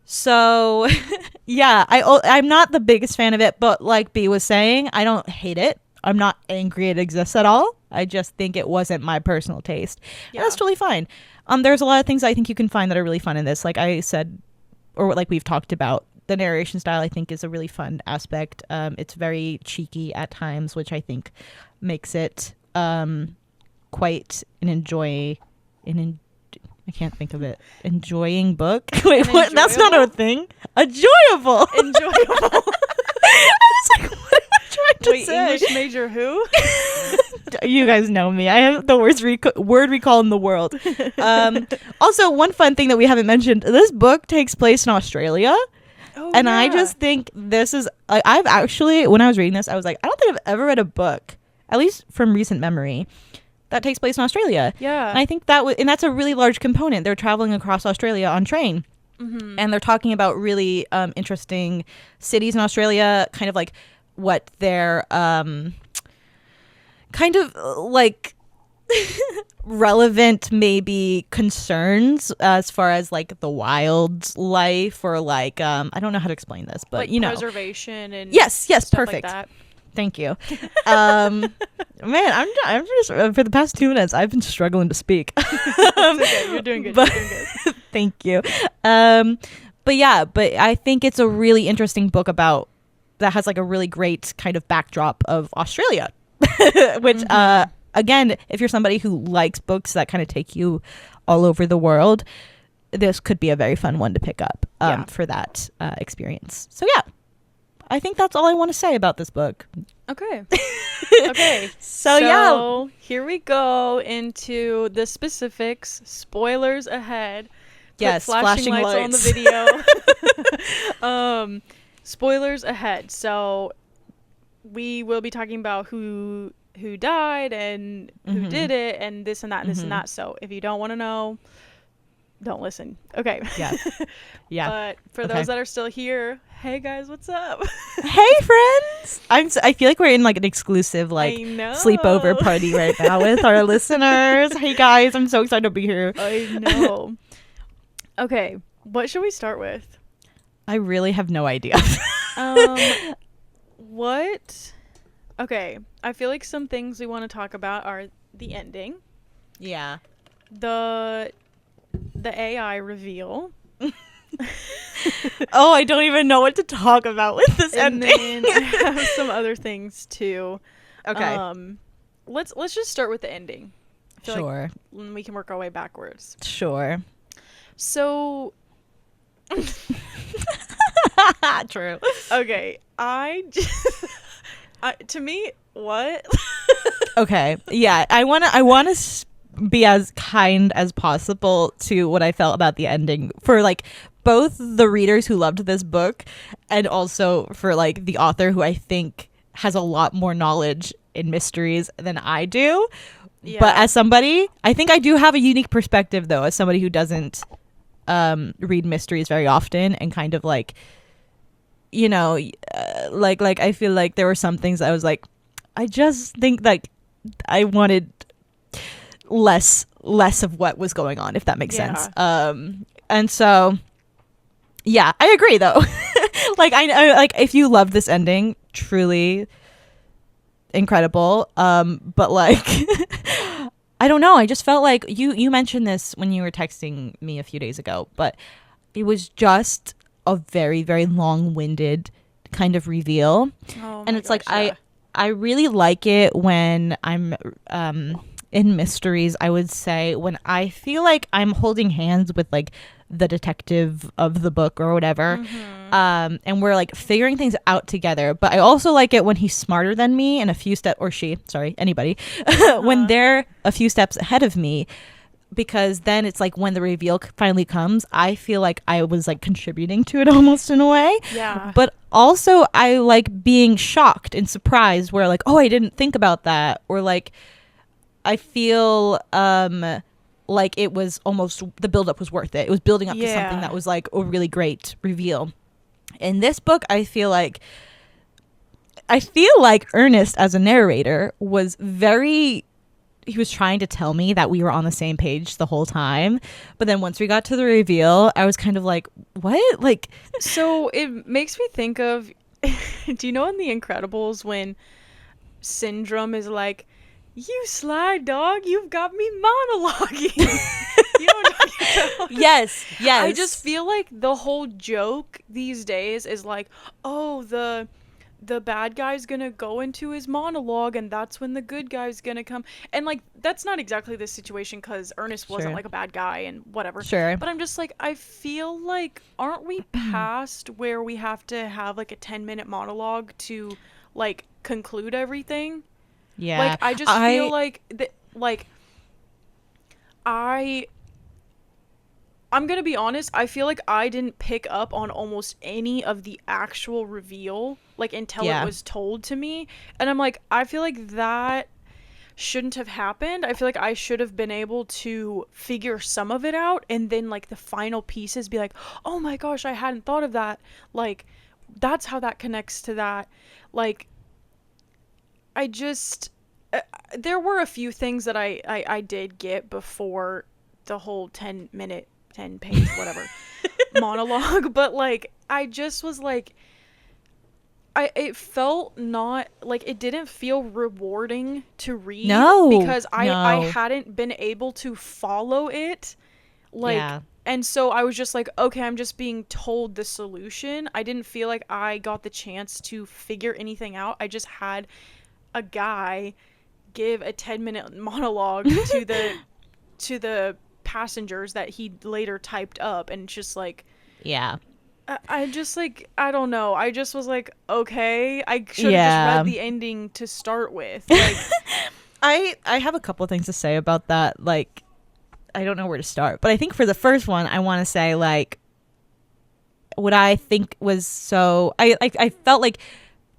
So yeah, I'm not the biggest fan of it, but like B was saying, I don't hate it. I'm not angry it exists at all. I just think it wasn't my personal taste. Yeah. And that's totally fine. There's a lot of things I think you can find that are really fun in this. Like I said, or like we've talked about, the narration style I think is a really fun aspect. It's very cheeky at times, which I think makes it quite an I can't think of it. Enjoying book. Wait, An what? That's not a thing. Enjoyable. Enjoyable. I was like, what am I trying to Wait, say? English major who? You guys know me. I have the worst word recall in the world. Also, one fun thing that we haven't mentioned: this book takes place in Australia. Oh, And yeah. I just think this is, I've actually, when I was reading this, I was like, I don't think I've ever read a book, at least from recent memory, that takes place in Australia. Yeah. And I think and that's a really large component. They're traveling across Australia on train. Mm-hmm. And they're talking about really interesting cities in Australia, kind of like what their kind of like relevant maybe concerns as far as like the wildlife or like I don't know how to explain this, but like you know, preservation and yes, stuff perfect. like that. Thank you. Man, I'm just for the past 2 minutes I've been struggling to speak. It's okay. You're doing good. But You're doing good. thank you. But I think it's a really interesting book about that has like a really great kind of backdrop of Australia, which again, if you're somebody who likes books that kind of take you all over the world, this could be a very fun one to pick up for that experience. So yeah, I think that's all I want to say about this book. Okay. Okay. So yeah, here we go into the specifics. Spoilers ahead. Put yes, flashing lights on the video. Spoilers ahead. So we will be talking about who died and who did it and this and that and this and that. So if you don't want to know, don't listen. Okay. Yeah. Yeah. But for those that are still here, hey guys, what's up? Hey friends. I feel like we're in like an exclusive like I know. sleepover party right now with our listeners. Hey guys, I'm so excited to be here. I know. Okay, what should we start with? I really have no idea. What? Okay, I feel like some things we want to talk about are the ending, Yeah. the AI reveal, Oh, I don't even know what to talk about with this and ending. then I have some other things too. Okay. Let's just start with the ending. I feel Sure. like we can work our way backwards. Sure. So, True. okay, to me, what? Okay. Yeah, I want to be as kind as possible to what I felt about the ending for like both the readers who loved this book and also for like the author who I think has a lot more knowledge in mysteries than I do. Yeah. But as somebody, I think I do have a unique perspective though, as somebody who doesn't read mysteries very often and kind of like, you know, like I feel like there were some things I was like, I just think like I wanted less of what was going on, if that makes sense. And so yeah, I agree though. Like I like if you love this ending, truly incredible. But like I don't know, I just felt like you mentioned this when you were texting me a few days ago, but it was just a very, very long-winded kind of reveal. Oh, And it's gosh, like yeah. I really like it when I'm in mysteries, I would say, when I feel like I'm holding hands with like the detective of the book or whatever, and we're like figuring things out together. But I also like it when he's smarter than me and a few steps, or she, sorry, anybody, when they're a few steps ahead of me, because then it's like when the reveal finally comes, I feel like I was like contributing to it almost in a way. Yeah. But also I like being shocked and surprised where like, oh, I didn't think about that, or like I feel like it was almost, the buildup was worth it. It was building up to something that was like a really great reveal. In this book, I feel like Ernest as a narrator was he was trying to tell me that we were on the same page the whole time. But then once we got to the reveal, I was kind of like, what? Like, so it makes me think of, do you know in The Incredibles when Syndrome is like, you sly dog, you've got me monologuing. You know what I'm talking about? yes. I just feel like the whole joke these days is like, oh, the the bad guy's gonna go into his monologue, and that's when the good guy's gonna come. And like, that's not exactly the situation, because Ernest wasn't Sure. like a bad guy and whatever. Sure. But I'm just like, I feel like, aren't we past where we have to have like a 10-minute monologue to like conclude everything? Like, Yeah. I just feel like like I I'm gonna be honest, I feel like I didn't pick up on almost any of the actual reveal, like, until it Yeah. was told to me. And I'm like, I feel like that shouldn't have happened. I feel like I should have been able to figure some of it out, and then, like, the final pieces be like, oh my gosh, I hadn't thought of that. Like, that's how that connects to that. Like, I just. There were a few things that I did get before the whole 10-minute 10-page whatever monologue, but like I just was like, it felt not like, it didn't feel rewarding to read, No. because I No. hadn't been able to follow it, like. Yeah. And so I was just like, okay, I'm just being told the solution. I didn't feel like I got the chance to figure anything out. I just had a guy give a 10-minute monologue to the passengers that he later typed up, and just like, Yeah. I just like, I don't know, I just was like, okay, I should have Yeah. just read the ending to start with, like. I have a couple things to say about that. Like, I don't know where to start, but I think for the first one, I want to say, like, what I think was so I felt like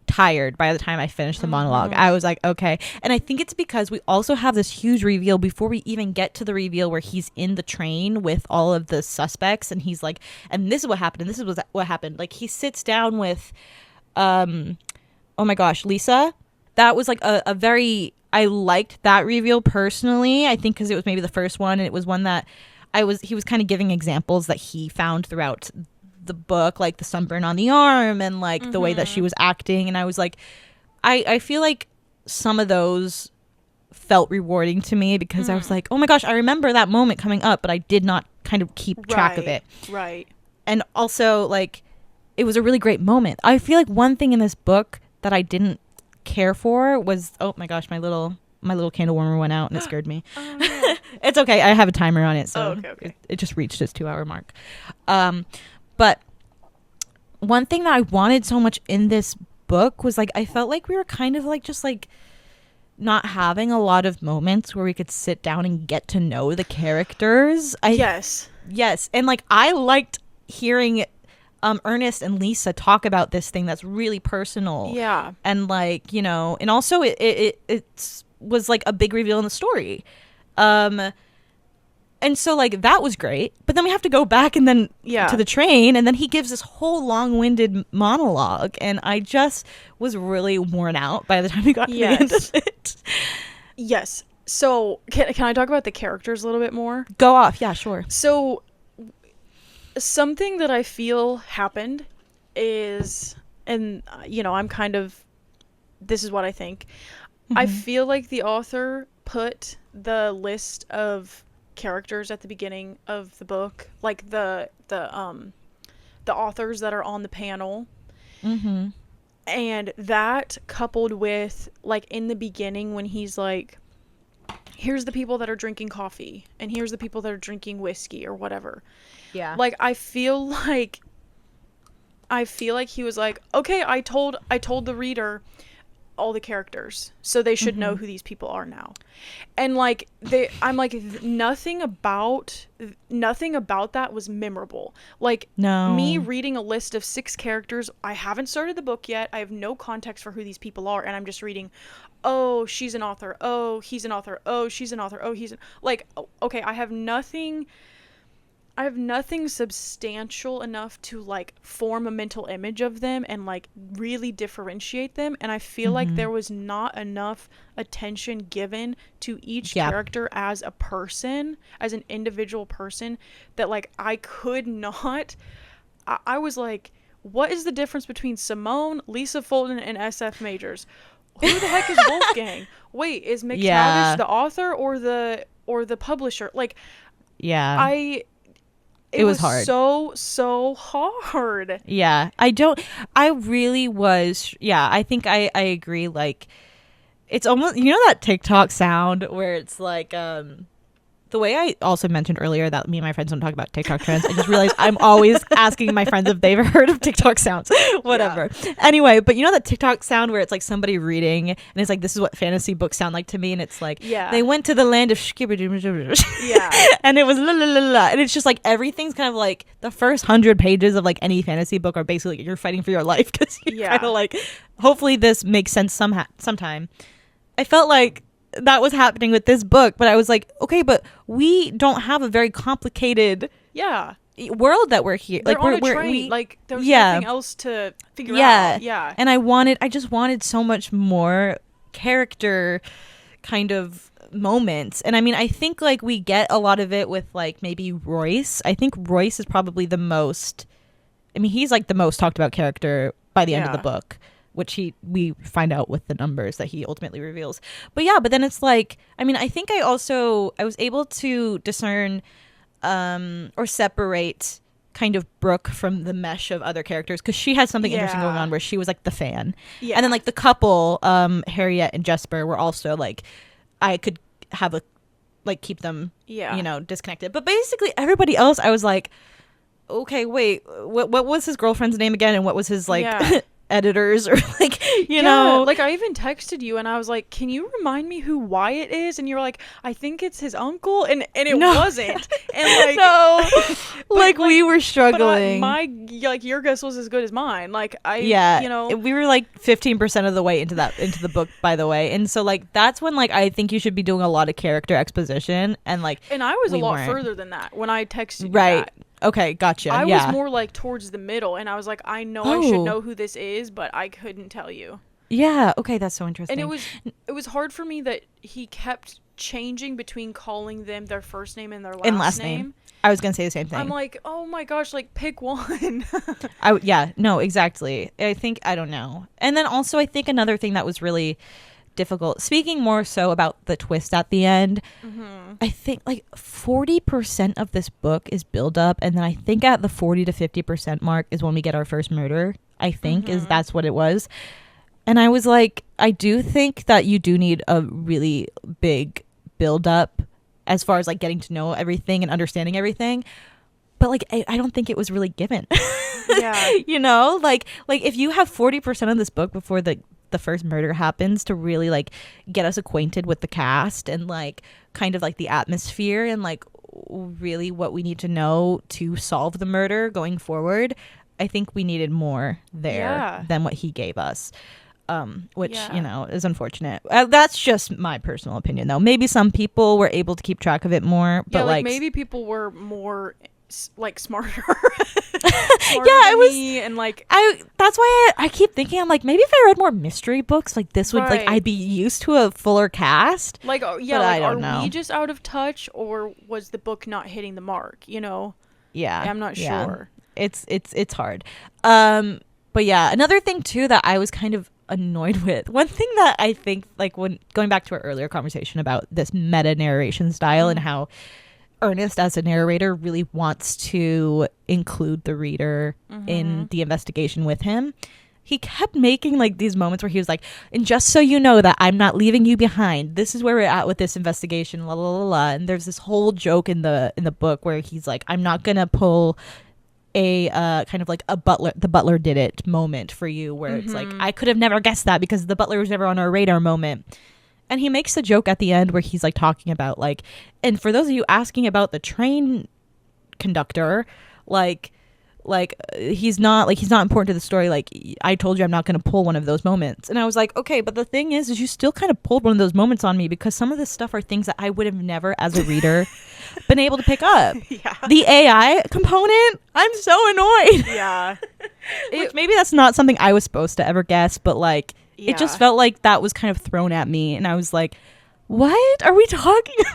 tired by the time I finished the monologue. I was like, okay. And I think it's because we also have this huge reveal before we even get to the reveal where he's in the train with all of the suspects, and he's like, and this is what happened, and this is what happened. Like, he sits down with oh my gosh, Lisa. That was like a very, I liked that reveal personally. I think because it was maybe the first one, and it was one that he was kind of giving examples that he found throughout the book, like the sunburn on the arm, and like the way that she was acting. And I was like, I feel like some of those felt rewarding to me, because I was like, oh my gosh, I remember that moment coming up, but I did not kind of keep track of it. Right. And also, like, it was a really great moment. I feel like one thing in this book that I didn't care for was, oh my gosh, my little candle warmer went out and it scared me. Oh, no. It's okay, I have a timer on it, so okay. it just reached its 2-hour mark. But one thing that I wanted so much in this book was, like, I felt like we were kind of like just like not having a lot of moments where we could sit down and get to know the characters. Yes. Yes, and like I liked hearing Ernest and Lisa talk about this thing that's really personal. Yeah. And like, you know, and also it was like a big reveal in the story. And so, like, that was great. But then we have to go back and then to the train, and then he gives this whole long-winded monologue, and I just was really worn out by the time we got to the end of it. Yes. So, can I talk about the characters a little bit more? Go off. Yeah, sure. So, something that I feel happened is, and, you know, I'm kind of, this is what I think. I feel like the author put the list of characters at the beginning of the book, like the authors that are on the panel, and that coupled with, like, in the beginning when he's like, here's the people that are drinking coffee and here's the people that are drinking whiskey or whatever, like, I feel like he was like, okay, I told the reader all the characters, so they should know who these people are now. And like, I'm like, nothing about that was memorable. Like, me reading a list of 6 characters, I haven't started the book yet, I have no context for who these people are, and I'm just reading, oh, she's an author, oh, he's an author, oh, she's an author, oh, he's an, like, okay, I have nothing substantial enough to, like, form a mental image of them and, like, really differentiate them. And I feel like there was not enough attention given to each character as a person, as an individual person, that, like, I could not. I was like, what is the difference between Simone, Lisa Fulton, and SF Majors? Who the heck is Wolfgang? Wait, is McTavish the author or the publisher? Like, It was hard. so hard. Yeah. I really was. Yeah. I think I agree. Like, it's almost, you know, that TikTok sound where it's like, the way I also mentioned earlier that me and my friends don't talk about TikTok trends, I just realized I'm always asking my friends if they've heard of TikTok sounds. Whatever. Yeah. Anyway, but you know that TikTok sound where it's like somebody reading and it's like, this is what fantasy books sound like to me, and it's like, they went to the land of and it was la la la la, and it's just like everything's kind of like the first 100 pages of like any fantasy book are basically like, you're fighting for your life because you're kind of like, hopefully this makes sense sometime. I felt like that was happening with this book, but I was like, okay, but we don't have a very complicated world that we're here. They're like on a train. Like there's nothing else to figure out. Yeah. And I just wanted so much more character kind of moments. And I mean, I think like we get a lot of it with like maybe Royce. I think Royce is probably the most, I mean, he's like the most talked about character by the end of the book, which we find out with the numbers that he ultimately reveals. But then it's like, I mean, I think I was able to discern or separate kind of Brooke from the mesh of other characters, because she had something interesting going on where she was like the fan. Yeah. And then like the couple, Harriet and Jesper, were also like, I could have keep them, you know, disconnected. But basically everybody else, I was like, okay, wait, what was his girlfriend's name again? And what was his like... editors, or like, you know, like I even texted you and I was like, can you remind me who Wyatt is? And you were like, I think it's his uncle, and it wasn't. And like, no, like we were struggling. But your guess was as good as mine. Like you know, we were like 15% of the way into the book, by the way. And so like that's when like I think you should be doing a lot of character exposition, and like, and I was a lot further than that when I texted you that. Okay, gotcha. I was more like towards the middle, and I was like, I know I should know who this is, but I couldn't tell you. Yeah, okay, that's so interesting. And it was hard for me that he kept changing between calling them their first name and their last name. I was gonna say the same thing. I'm like, oh my gosh, like pick one. No, exactly. I don't know. And then also I think another thing that was really difficult, speaking more so about the twist at the end, I think like 40% of this book is build up, and then I think at the 40 to 50% mark is when we get our first murder. I think that's what it was. And I was like, I do think that you do need a really big build up as far as like getting to know everything and understanding everything, but like I don't think it was really given. You know, like if you have 40% of this book before the first murder happens to really like get us acquainted with the cast and like kind of like the atmosphere and like really what we need to know to solve the murder going forward, I think we needed more there than what he gave us, which you know is unfortunate. That's just my personal opinion though. Maybe some people were able to keep track of it more, but like maybe people were more like smarter. It was me, and like that's why I keep thinking, I'm like, maybe if I read more mystery books like this would like I'd be used to a fuller cast. Like are we just out of touch, or was the book not hitting the mark, you know? I'm not sure. It's hard. But yeah, another thing too that I was kind of annoyed with, one thing that I think, like, when going back to our earlier conversation about this meta narration style and how Ernest as a narrator really wants to include the reader in the investigation with him, he kept making like these moments where he was like, and just so you know that I'm not leaving you behind, this is where we're at with this investigation, la la la la. And there's this whole joke in the book where he's like, I'm not gonna pull a kind of like the butler did it moment for you, where it's like, I could have never guessed that because the butler was never on our radar moment. And he makes a joke at the end where he's like talking about like, and for those of you asking about the train conductor, like he's not important to the story. Like, I told you I'm not going to pull one of those moments. And I was like, okay, but the thing is you still kind of pulled one of those moments on me, because some of this stuff are things that I would have never as a reader been able to pick up. The AI component, I'm so annoyed. Which maybe that's not something I was supposed to ever guess, but like, it just felt like that was kind of thrown at me, and I was like, what are we talking about?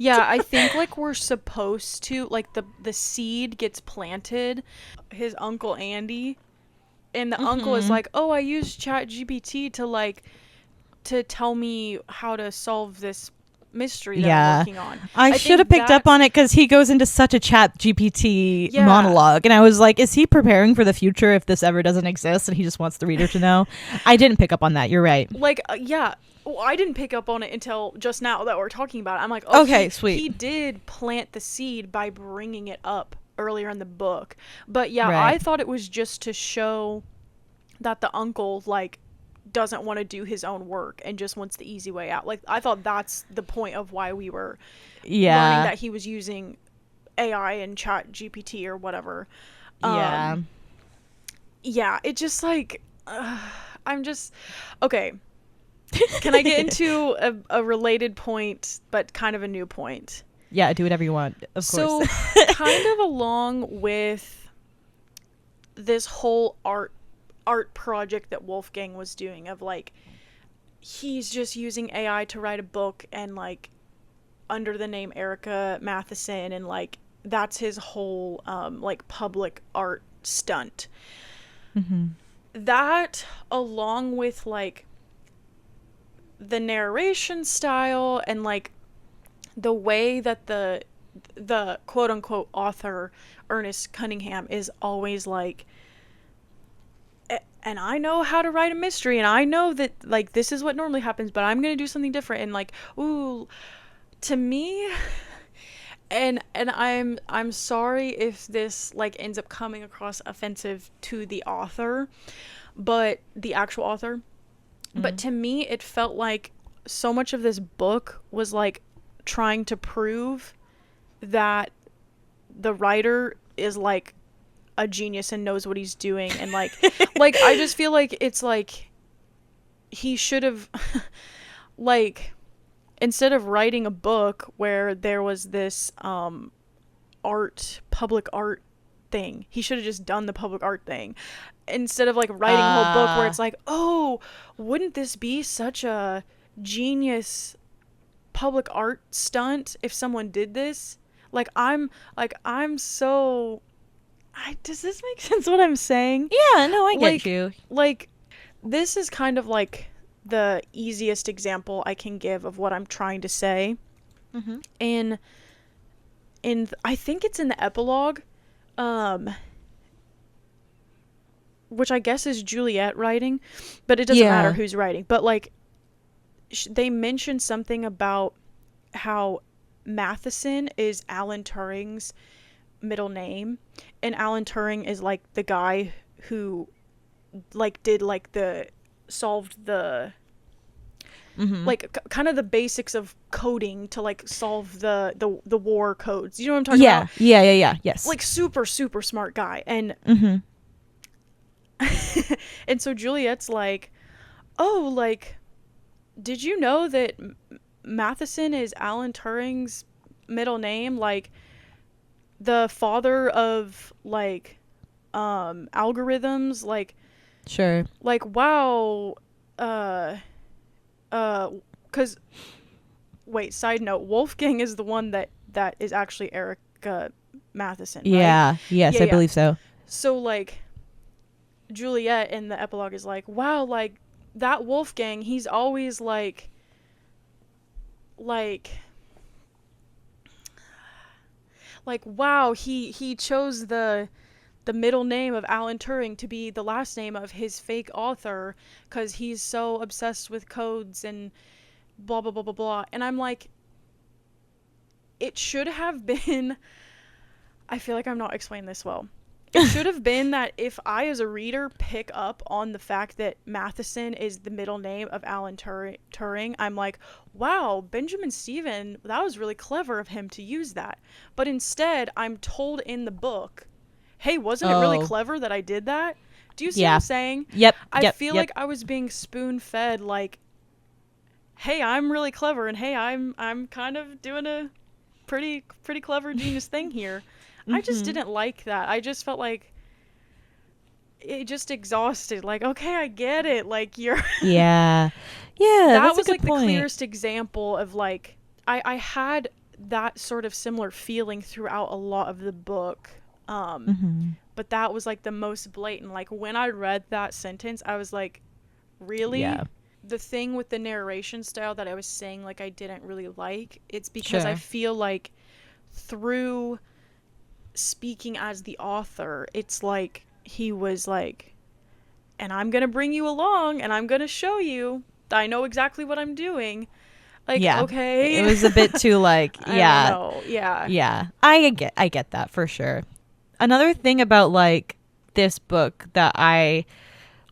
I think like we're supposed to, like, the seed gets planted, his uncle Andy, and the uncle is like, oh, I used ChatGPT to tell me how to solve this mystery that I'm working on. I should have picked up on it because he goes into such a chat GPT Yeah. monologue, and I was like, is he preparing for the future if this ever doesn't exist and he just wants the reader to know? I didn't pick up on that. You're right. Like, yeah. Well, I didn't pick up on it until just now that we're talking about it. I'm like, oh, Okay, sweet. He did plant the seed by bringing it up earlier in the book. But yeah, Right. I thought it was just to show that the uncle, like, doesn't want to do his own work and just wants the easy way out. Like, I thought that's the point of why we were learning that he was using AI and chat GPT or whatever. Yeah. Yeah, it just like, I'm just, okay. Can I get into a related point, but kind of a new point? Yeah, do whatever you want, of course. So, kind of along with this whole art project that Wolfgang was doing of, like, he's just using AI to write a book and, like, under the name Erica Matheson, and, like, that's his whole, like, public art stunt. Mm-hmm. That, along with, like, the narration style and, like, the way that the quote unquote author Ernest Cunningham is always like, and I know how to write a mystery, and I know that, like, this is what normally happens, but I'm gonna do something different, and, like, ooh, to me, and I'm sorry if this, like, ends up coming across offensive to the author, but the actual author. But to me, it felt like so much of this book was, like, trying to prove that the writer is, like, a genius and knows what he's doing. And, like, like, I just feel like it's, like, he should have, like, instead of writing a book where there was this, public art thing, he should have just done the public art thing. Instead of, like, writing a whole book where it's like, oh, wouldn't this be such a genius public art stunt if someone did this? I'm so, does this make sense what I'm saying? Yeah, no, I get Like, you. Like, this is kind of like the easiest example I can give of what I'm trying to say. Mm-hmm. In I think it's in the epilogue, which I guess is Juliet writing, but it doesn't matter who's writing. But, like, they mentioned something about how Matheson is Alan Turing's middle name, and Alan Turing is, like, the guy who, like, did, like, solved the, like, kind of the basics of coding to, like, solve the war codes. You know what I'm talking about? Yeah. Yes. Like, super, super smart guy. And and so Juliet's like, oh, like, did you know that Matheson is Alan Turing's middle name? Like, the father of, like, algorithms? Like, sure. Like, wow. Because, wait, side note, Wolfgang is the one that is actually Erica Matheson, right? Yeah. Yes, I believe so. So, like, Juliet in the epilogue is like, wow, like, that Wolfgang, he's always, like, wow, he chose the middle name of Alan Turing to be the last name of his fake author because he's so obsessed with codes and blah, blah, blah, blah, blah. And I'm like, it should have been, I feel like I'm not explaining this well. It should have been that if I, as a reader, pick up on the fact that Matheson is the middle name of Alan Turing, I'm like, wow, Benjamin Stevenson, that was really clever of him to use that. But instead, I'm told in the book, hey, wasn't it really clever that I did that? Do you see what I'm saying? Yep. I feel like I was being spoon-fed, like, hey, I'm really clever, and hey, I'm kind of doing a pretty clever genius thing here. I just didn't like that. I just felt like it just exhausted. Like, okay, I get it. Like, you're yeah. That that's was, a good like, point. the clearest example of, like, I had that sort of similar feeling throughout a lot of the book. But that was, like, the most blatant. Like, when I read that sentence, I was like, really? Yeah. the thing with the narration style that I was saying, like, I didn't really like, it's because I Sure. feel like through speaking as the author, it's like he was like, and I'm gonna bring you along and I'm gonna show you I know exactly what I'm doing. Like, Yeah. It okay. was a bit too like, I don't yeah. know. Yeah. Yeah. I get that for sure. Another thing about like this book that I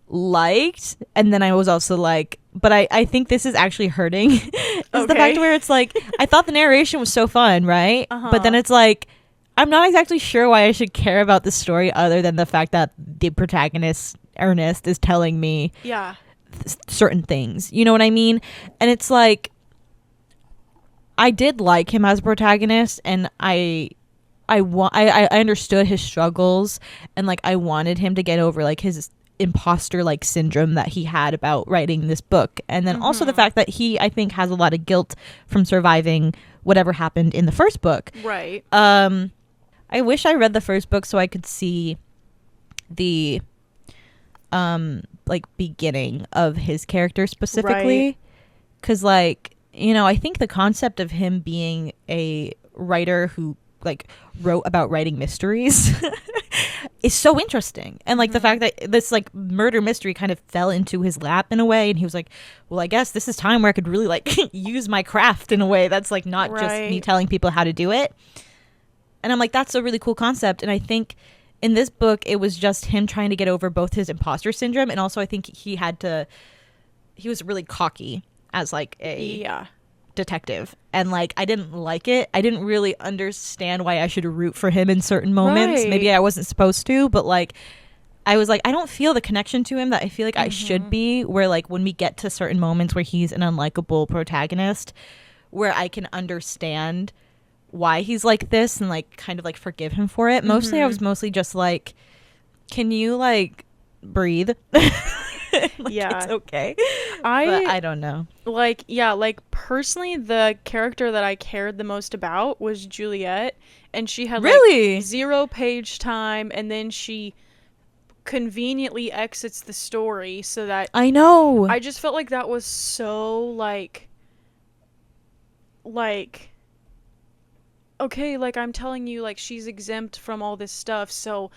liked, and then I was also like, but I think this is actually hurting is the fact Okay. where it's like I thought the narration was so fun, right? But then Uh-huh. it's like I'm not exactly sure why I should care about the story other than the fact that the protagonist Ernest is telling me Yeah. certain things. You know what I mean? And it's like I did like him as a protagonist, and I understood his struggles, and like I wanted him to get over like his imposter like syndrome that he had about writing this book, and then also the Mhm. fact that he I think has a lot of guilt from surviving whatever happened in the first book. Right. I wish I read the first book so I could see the like beginning of his character specifically, Right. because like, you know, I think the concept of him being a writer who like wrote about writing mysteries is so interesting, and like the Mhm. fact that this like murder mystery kind of fell into his lap in a way, and he was like, well, I guess this is time where I could really like use my craft in a way that's like not just me Right. telling people how to do it. And I'm like, that's a really cool concept. And I think in this book it was just him trying to get over both his imposter syndrome, and also I think he was really cocky as like a Yeah. detective, and like I didn't like it. I didn't really understand why I should root for him in certain moments. Right. Maybe I wasn't supposed to, but like I was like, I don't feel the connection to him that I feel like I should Mhm. be, where like when we get to certain moments where he's an unlikable protagonist, where I can understand why he's like this and like kind of like forgive him for it. Mostly I was Mhm. mostly just like, can you like breathe? Like, Yeah. it's okay. But I I don't know. like, yeah, like personally the character that I cared the most about was Juliet, and she had like Really? 0 page time, and then she conveniently exits the story so that I know. I just felt like that was so like okay, like I'm telling you, like she's exempt from all this stuff, so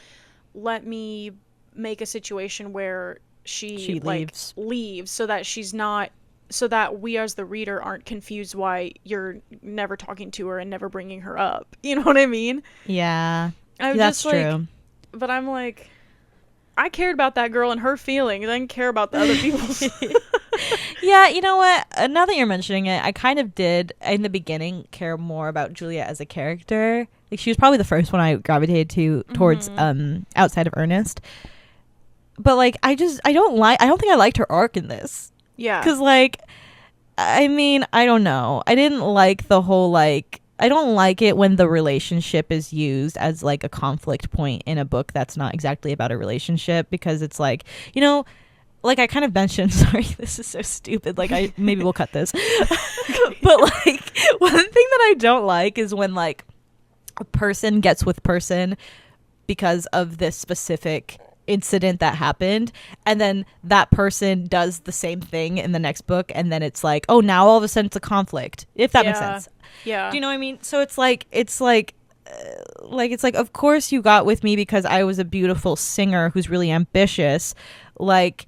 let me make a situation where she She like leaves. leaves so that she's not, so that we as the reader aren't confused why you're never talking to her and never bringing her up. You know what I mean? Yeah. I'm That's just like, true. but I'm like, I cared about that girl and her feelings. I didn't care about the other people's. Yeah, you know what? Now that you're mentioning it, I kind of did in the beginning care more about Julia as a character. Like she was probably the first one I gravitated to towards Mhm. outside of Ernest. But like I don't think I liked her arc in this. Yeah. Cuz like I mean, I don't know. I didn't like the whole like I don't like it when the relationship is used as like a conflict point in a book that's not exactly about a relationship, because it's like, you know, like I kind of mentioned, sorry, this is so stupid. Like I maybe we'll cut this. But like one thing that I don't like is when like a person gets with person because of this specific incident that happened, and then that person does the same thing in the next book, and then it's like, oh, now all of a sudden it's a conflict, if that makes Yeah. sense. Yeah. Do you know what I mean? So it's like of course you got with me because I was a beautiful singer who's really ambitious. Like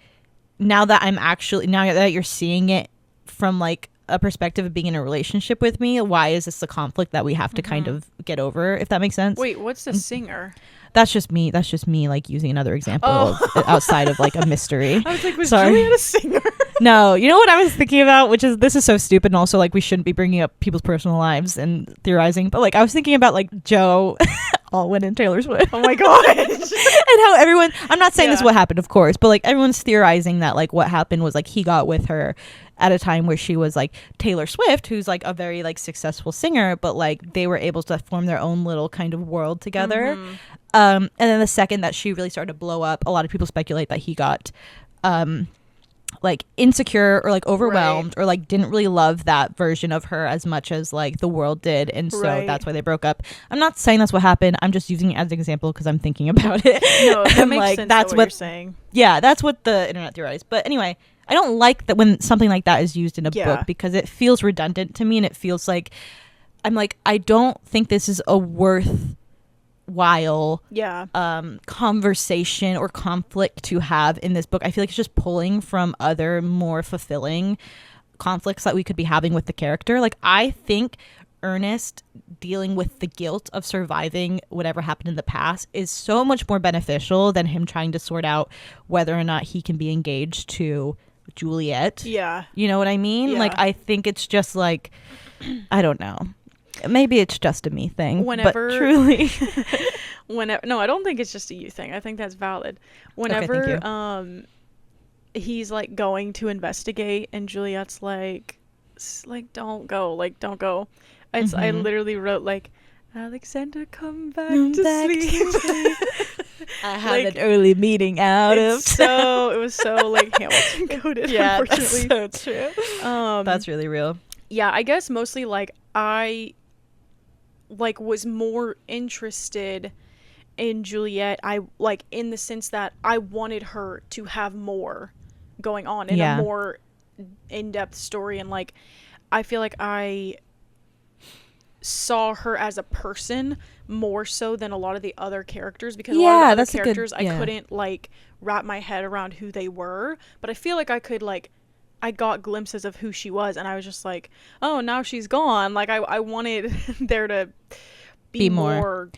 now that now that you're seeing it from like a perspective of being in a relationship with me, why is this a conflict that we have to kind Mhm. of get over, if that makes sense? Wait, what's the singer? That's just me. That's just me, like using another example Oh. of outside of like a mystery. I was like, was Sorry. Juliet a singer? No, you know what I was thinking about, which is this is so stupid, and also like we shouldn't be bringing up people's personal lives and theorizing. But like I was thinking about like Joe Alwyn and Taylor Swift. Oh my gosh. And how everyone, I'm not saying this is Yeah. what happened, of course, but like everyone's theorizing that like what happened was like he got with her at a time where she was like Taylor Swift, who's like a very like successful singer, but like they were able to form their own little kind of world together. Mhm. And then the second that she really started to blow up, a lot of people speculate that he got like insecure or like overwhelmed, or like didn't really love that version of her as much as like the world did, and so Right. that's why they broke up. I'm not saying that's what happened, I'm just using it as an example because I'm thinking about it. No, that And, makes like sense. that's What what you're saying. yeah, that's what the internet theorized. But anyway, I don't like that when something like that is used in a Yeah. book, because it feels redundant to me, and it feels like I'm like, I don't think this is a worthwhile Yeah. conversation or conflict to have in this book. I feel like it's just pulling from other more fulfilling conflicts that we could be having with the character. Like, I think Ernest dealing with the guilt of surviving whatever happened in the past is so much more beneficial than him trying to sort out whether or not he can be engaged to Juliet. Yeah. You know what I mean? Yeah. Like, I think it's just like, I don't know. Maybe it's just a me thing. Whenever- but truly. Whenever, no, I don't think it's just a you thing. I think that's valid. Whenever he's like going to investigate and Juliet's like don't go, like don't go. It's I literally wrote like, Alexander, come back to sleep. I have Like, an early meeting out of so it was so like Hamilton coded. Yeah, unfortunately. that's so true. That's really real. Yeah, I guess mostly like I like was more interested in Juliet. I like in the sense that I wanted her to have more going on in a more in-depth story, and like I feel like I saw her as a person more so than a lot of the other characters, because a lot of the other characters I couldn't like wrap my head around who they were, but I feel like I could like I got glimpses of who she was, and I was just like, oh, now she's gone. Like I wanted there to be more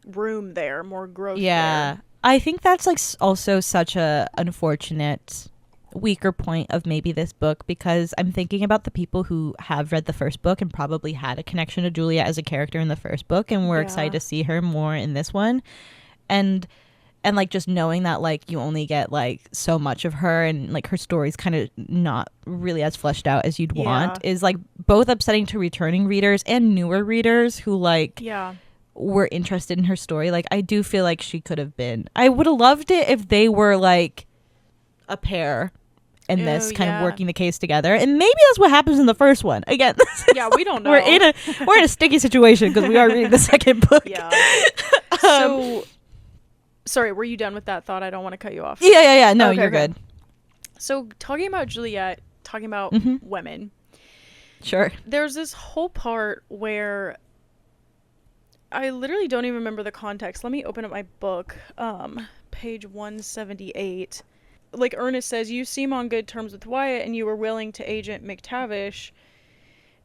room there, more growth there. I think that's like also such a unfortunate weaker point of maybe this book, because I'm thinking about the people who have read the first book and probably had a connection to Julia as a character in the first book and were excited to see her more in this one, and like just knowing that like you only get like so much of her, and like her story's kind of not really as fleshed out as you'd want, is like both upsetting to returning readers and newer readers who like were interested in her story. Like I do feel like she could have been, I would have loved it if they were like a pair in this kind of working the case together, and maybe that's what happens in the first one. Again, we don't know. we're in a sticky situation because we are reading the second book. So sorry, were you done with that thought? I don't want to cut you off. Yeah. No, you're good. So talking about Juliet, talking about women. Sure. There's this whole part where I literally don't even remember the context. Let me open up my book. Page 178. Like Ernest says, you seem on good terms with Wyatt and you were willing to agent McTavish.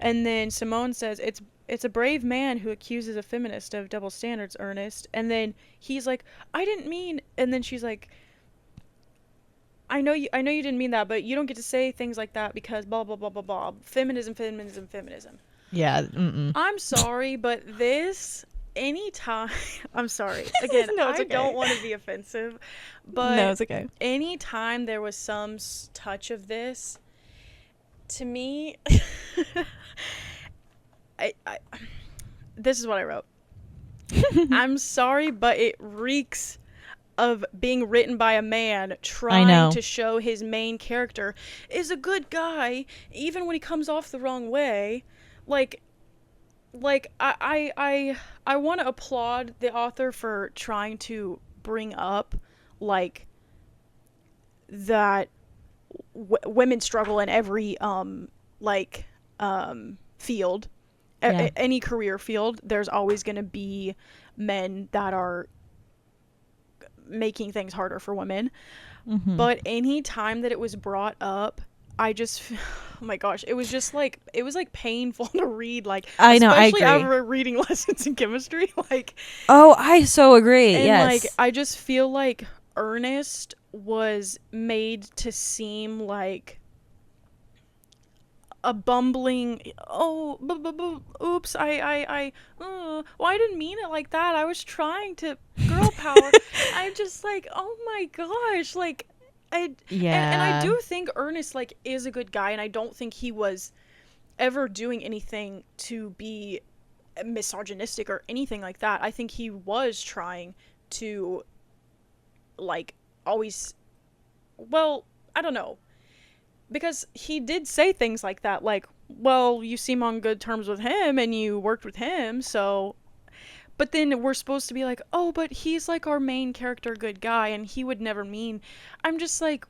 And then Simone says, it's a brave man who accuses a feminist of double standards, Ernest. And then he's like, I didn't mean, and then she's like, I know you didn't mean that, but you don't get to say things like that because blah blah blah blah blah. Feminism. Yeah. I'm sorry, but this anytime I'm sorry. Again, No, I don't want to be offensive, but no, it's okay. Anytime there was some touch of this, to me, I this is what I wrote. I'm sorry, but it reeks of being written by a man trying to show his main character is a good guy, even when he comes off the wrong way. Like I want to applaud the author for trying to bring up like that women struggle in every field. Any career field, there's always going to be men that are making things harder for women. But any time that it was brought up, I just oh my gosh, it was painful to read, like I know, especially I agree. after reading lessons in chemistry, like I so agree. and yes. like I just feel like Ernest was made to seem like a bumbling oops, I didn't mean it like that, I was trying to girl power. I'm just like, oh my gosh, like and I do think Ernest like is a good guy, and I don't think he was ever doing anything to be misogynistic or anything like that. I think he was trying to like always, well, I don't know, because he did say things like that, like, well, you seem on good terms with him and you worked with him, so. But then we're supposed to be like, oh, but he's like our main character good guy and he would never mean. I'm just like,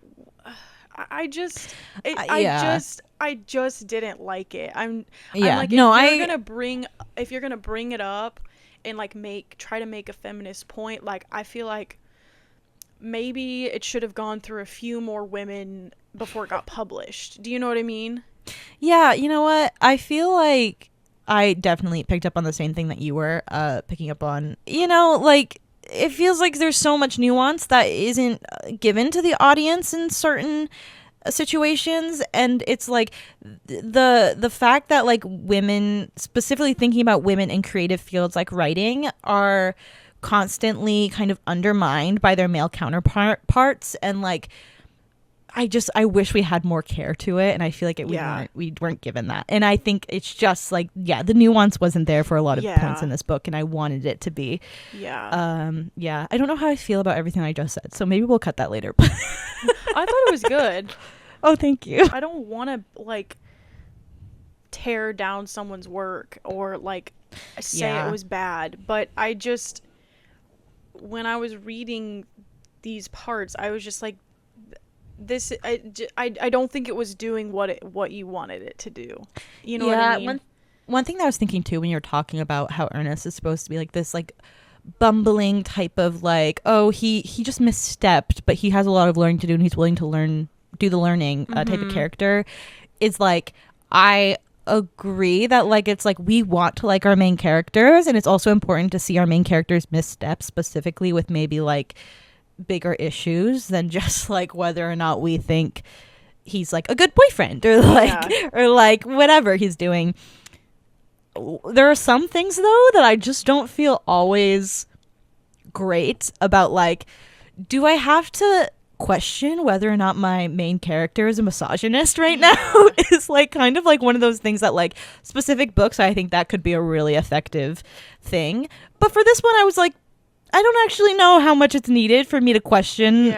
I just Yeah. I just didn't like it. I'm Yeah. like, No, if you're gonna bring it up and like try to make a feminist point, like I feel like maybe it should have gone through a few more women before it got published. Do you know what I mean? yeah, you know what? I feel like I definitely picked up on the same thing that you were picking up on. You know, like it feels like there's so much nuance that isn't given to the audience in certain situations, and it's like the fact that like women, specifically thinking about women in creative fields like writing, are constantly kind of undermined by their male counterparts, and like I wish we had more care to it, and I feel like Yeah. we weren't given that. And I think it's just like, yeah, the nuance wasn't there for a lot of points in Yeah. this book, and I wanted it to be. Yeah. Yeah, I don't know how I feel about everything I just said, so maybe we'll cut that later. I thought it was good. Oh, thank you. I don't want to like tear down someone's work or like say it Yeah. was bad, but I just when I was reading these parts, I was just like I don't think it was doing what you wanted it to do. You know what I mean? One thing that I was thinking too when you're talking about how Ernest is supposed to be like this like bumbling type of like, oh, he just misstepped, but he has a lot of learning to do and he's willing to do the learning type of character, is like, I agree that like it's like we want to like our main characters, and it's also important to see our main characters misstep, specifically with maybe like bigger issues than just like whether or not we think he's like a good boyfriend or like or like whatever he's doing. There are some things though that I just don't feel always great about. Like, do I have to question whether or not my main character is a misogynist right now? Is like kind of like one of those things that like specific books, I think that could be a really effective thing. But for this one, I was like, I don't actually know how much it's needed for me to question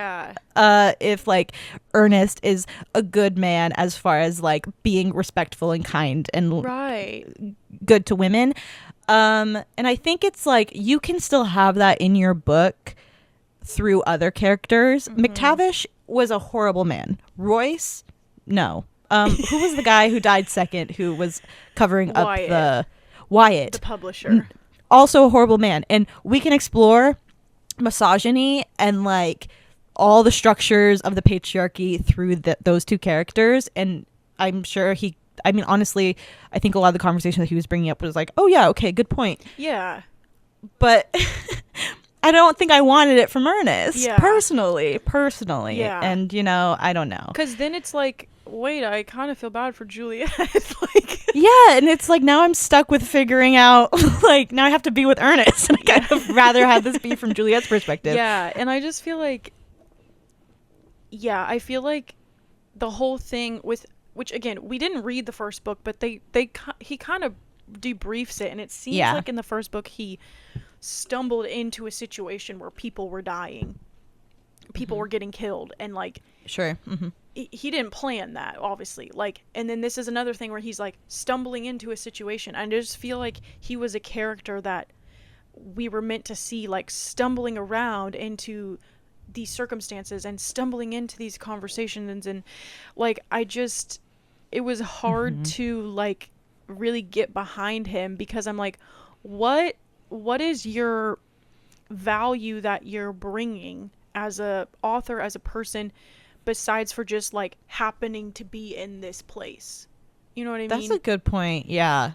if like Ernest is a good man as far as like being respectful and kind and Right. good to women. And I think it's like you can still have that in your book through other characters. McTavish was a horrible man. Royce, no. Who was the guy who died second, who was covering up the Wyatt, the publisher? Also a horrible man. And we can explore misogyny and like all the structures of the patriarchy through those two characters. And I'm sure honestly, I think a lot of the conversation that he was bringing up was like, oh yeah, okay, good point. Yeah. But I don't think I wanted it from Ernest, Yeah. personally. Yeah. And, you know, I don't know. Because then it's like, wait, I kind of feel bad for Juliet. Like, yeah, and it's like now I'm stuck with figuring out, like, now I have to be with Ernest. And I kind of rather have this be from Juliet's perspective. yeah, and I just feel like, I feel like the whole thing with, which again, we didn't read the first book, but he kind of debriefs it, and it seems like in the first book he stumbled into a situation where people were dying. People were getting killed, and like, sure. He didn't plan that, obviously. Like, and then this is another thing where he's like stumbling into a situation. I just feel like he was a character that we were meant to see, like stumbling around into these circumstances and stumbling into these conversations, and like it was hard to like really get behind him, because I'm like, what is your value that you're bringing as a author, as a person, besides for just like happening to be in this place? You know what I mean? That's a good point. Yeah.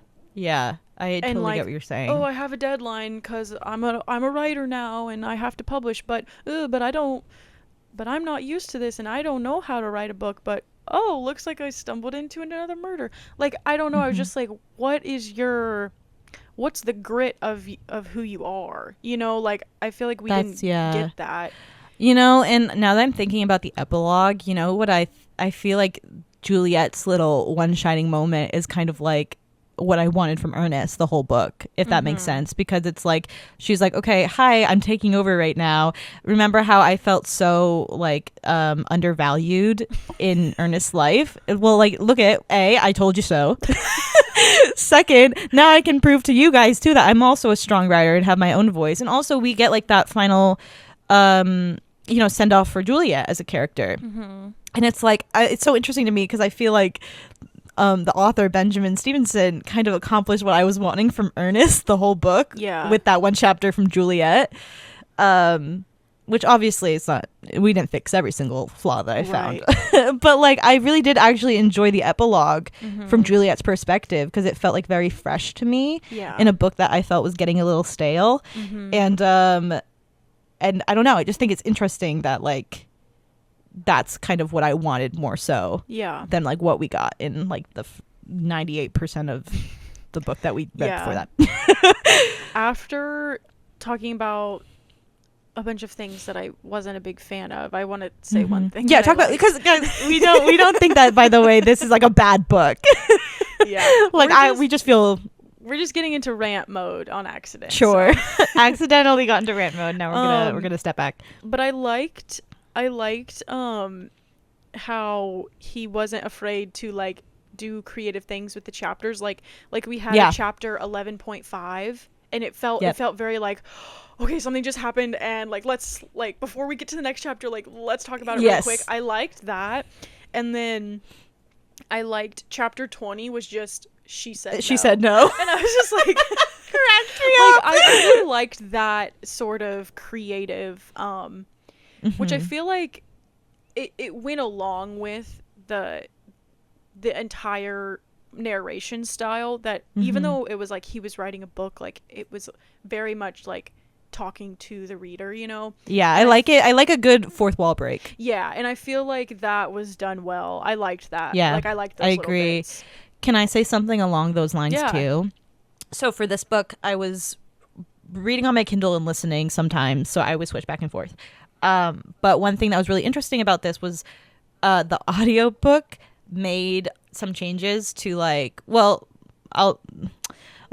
I totally like, get what you're saying. Oh, I have a deadline because I'm a writer now and I have to publish, but I'm not used to this and I don't know how to write a book, but oh, looks like I stumbled into another murder. Like, I don't know. I was just like, what's the grit of who you are? You know, like, I feel like we didn't get that. You know, and now that I'm thinking about the epilogue, you know what I feel like Juliet's little one shining moment is kind of like what I wanted from Ernest the whole book, if that makes sense, because it's like she's like, okay, hi, I'm taking over right now. Remember how I felt so like undervalued in Ernest's life? Well, like, look at I told you so. Second, now I can prove to you guys too that I'm also a strong writer and have my own voice. And also we get like that final send off for Juliet as a character. Mm-hmm. And it's like, it's so interesting to me because I feel like the author Benjamin Stevenson kind of accomplished what I was wanting from Ernest the whole book. Yeah. With that one chapter from Juliet, which obviously it's not. We didn't fix every single flaw that I found, but like I really did actually enjoy the epilogue from Juliet's perspective because it felt like very fresh to me. Yeah. In a book that I felt was getting a little stale, and I don't know. I just think it's interesting that like that's kind of what I wanted more so than like what we got in like the 98% of the book that we read before that. After talking about a bunch of things that I wasn't a big fan of, I want to say one thing. Yeah, talk about, because we don't think that, by the way, this is like a bad book. Yeah. Like we just feel we're just getting into rant mode on accident. Sure. So. Accidentally got into rant mode. Now we're gonna step back. But I liked how he wasn't afraid to like do creative things with the chapters. Like we had a chapter 11.5 and it felt very like, okay, something just happened and like let's like before we get to the next chapter, like let's talk about it real quick. I liked that. And then I liked chapter 20 was just she said no. And I was just like cracked me up. I really liked that sort of creative which I feel like it went along with the entire narration style that even though it was like he was writing a book, like it was very much like talking to the reader, Yeah, I like it. I like a good fourth wall break. Yeah, and I feel like that was done well. I liked that. Yeah, like I liked those I little agree. bits. Can I say something along those lines too? So for this book, I was reading on my Kindle and listening sometimes, so I would switch back and forth. But one thing that was really interesting about this was the audiobook made some changes to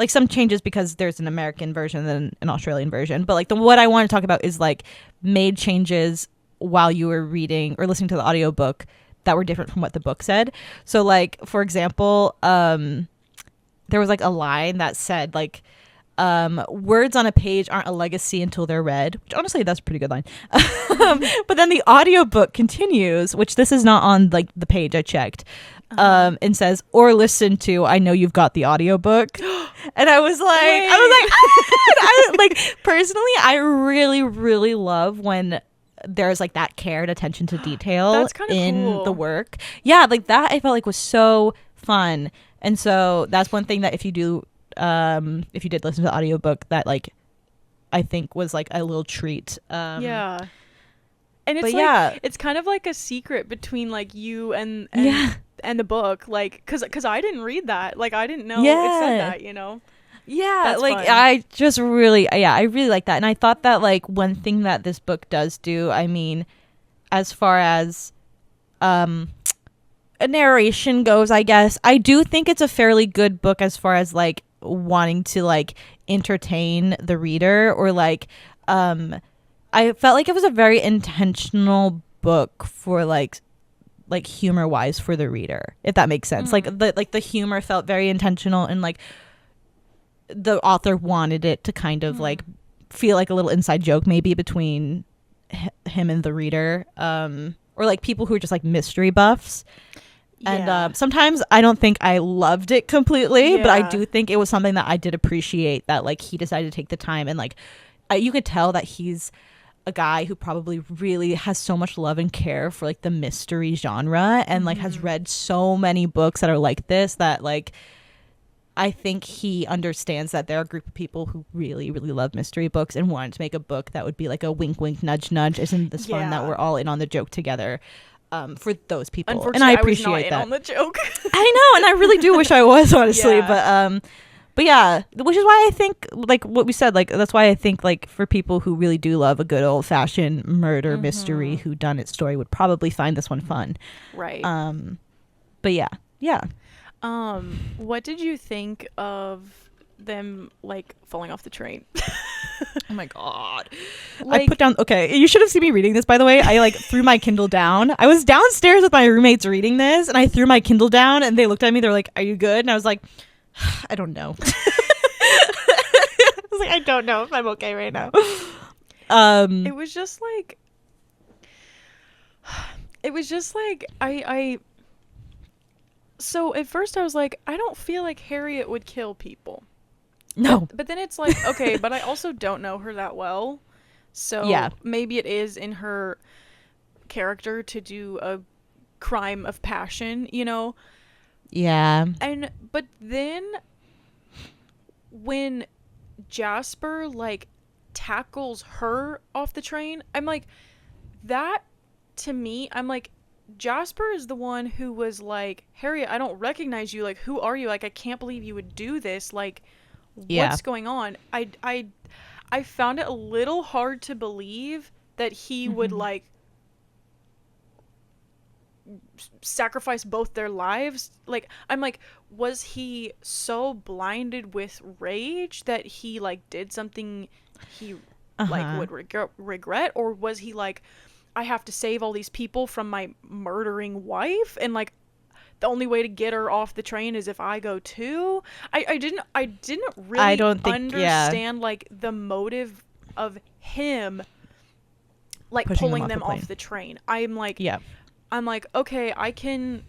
some changes because there's an American version and an Australian version. But like what I want to talk about is like made changes while you were reading or listening to the audiobook that were different from what the book said. So like, for example, there was like a line that said like, words on a page aren't a legacy until they're read, which honestly that's a pretty good line. But then the audiobook continues, which this is not on like the page I checked, and says or listen to I know you've got the audiobook. And I was like personally I really really love when there's like that care and attention to detail That's kind of in cool. the work. Yeah, like that I felt like was so fun. And so that's one thing that if you did listen to the audiobook that like I think was like a little treat. Yeah. And it's like it's kind of like a secret between like you and the book, like cuz I didn't read that. Like I didn't know it said that, Yeah, That's like fun. I just really I really like that. And I thought that like one thing that this book does do, I mean, as far as a narration goes, I guess, I do think it's a fairly good book as far as like wanting to like entertain the reader or like I felt like it was a very intentional book for like humor wise for the reader, if that makes sense. Like the humor felt very intentional and like the author wanted it to kind of like feel like a little inside joke maybe between him and the reader, or like people who are just like mystery buffs. And sometimes I don't think I loved it completely, but I do think it was something that I did appreciate, that like he decided to take the time and like you could tell that he's a guy who probably really has so much love and care for like the mystery genre and like has read so many books that are like this, that like I think he understands that there are a group of people who really really love mystery books and wanted to make a book that would be like a wink wink nudge nudge, isn't this fun that we're all in on the joke together. For those people, and I appreciate I was not that. in on the joke. I know, and I really do wish I was, honestly. But yeah, which is why I think, like what we said, like that's why I think, like for people who really do love a good old fashioned murder mystery whodunit story, would probably find this one fun. Right. But yeah. What did you think of them like falling off the train? Oh my god. Like, I put down, okay, you should have seen me reading this, by the way. I like threw my Kindle down. I was downstairs with my roommates reading this and I threw my Kindle down and they looked at me, they're like, are you good? And I was like, I don't know. I was like, I don't know if I'm okay right now. It was just like it was just like I so at first I was like, I don't feel like Harriet would kill people. No. But then it's like, okay, but I also don't know her that well. So Yeah. maybe it is in her character to do a crime of passion, you know? Yeah. But then when Jasper like tackles her off the train, I'm like, that to me, I'm like, Jasper is the one who was like, Harriet, I don't recognize you. Like, who are you? Like, I can't believe you would do this. Like, Yeah. what's going on? I found it a little hard to believe that he would like sacrifice both their lives. Like, I'm like, was he so blinded with rage that he like did something he like would regret, or was he like, I have to save all these people from my murdering wife, and like the only way to get her off the train is if I go too? I didn't really I don't think, understand like the motive of him like Pushing pulling them the off the train. I'm like, Yeah. okay, I can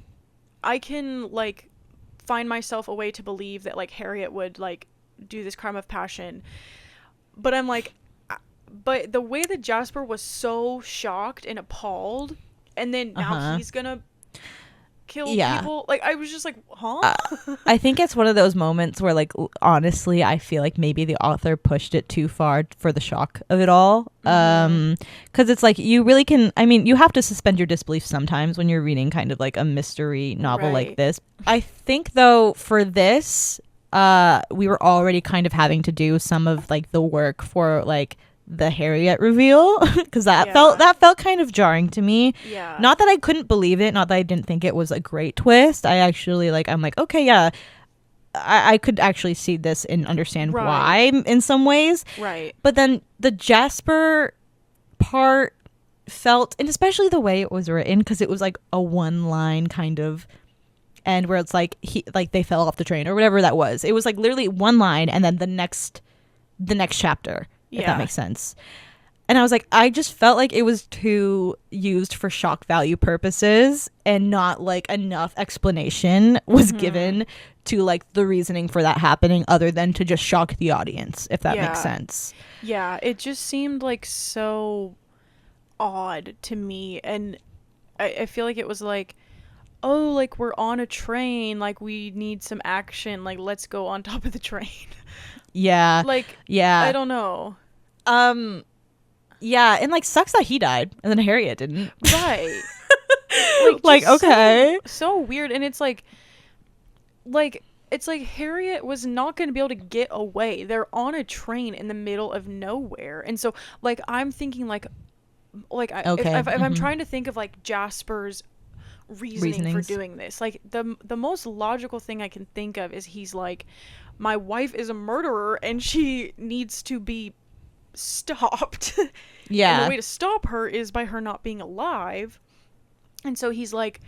like find myself a way to believe that like Harriet would like do this crime of passion. But I'm like, but the way that Jasper was so shocked and appalled, and then now he's gonna kill people, like I was just like, huh? I think it's one of those moments where like honestly I feel like maybe the author pushed it too far for the shock of it all, because it's like you really can, I mean, you have to suspend your disbelief sometimes when you're reading kind of like a mystery novel like this. I think though for this we were already kind of having to do some of like the work for like the Harriet reveal, because that felt kind of jarring to me. Yeah. Not that I couldn't believe it, not that I didn't think it was a great twist. I actually like, I'm like, okay, yeah, I could actually see this and understand why in some ways. Right. But then the Jasper part felt, and especially the way it was written, because it was like a one line kind of end where it's like they fell off the train or whatever that was. It was like literally one line and then the next chapter. If that makes sense. And I was like, I just felt like it was too used for shock value purposes and not like enough explanation was given to like the reasoning for that happening other than to just shock the audience, if that makes sense. Yeah, it just seemed like so odd to me. And I feel like it was like, oh, like we're on a train, like we need some action, like let's go on top of the train. Yeah. Like, yeah. I don't know. Yeah, and like sucks that he died and then Harriet didn't. Right. Like okay. So weird. And it's like it's like Harriet was not going to be able to get away. They're on a train in the middle of nowhere. And so like I'm thinking like if I'm trying to think of like Jasper's reasoning for doing this, like the most logical thing I can think of is he's like, my wife is a murderer and she needs to be stopped. Yeah. And the way to stop her is by her not being alive. And so he's like,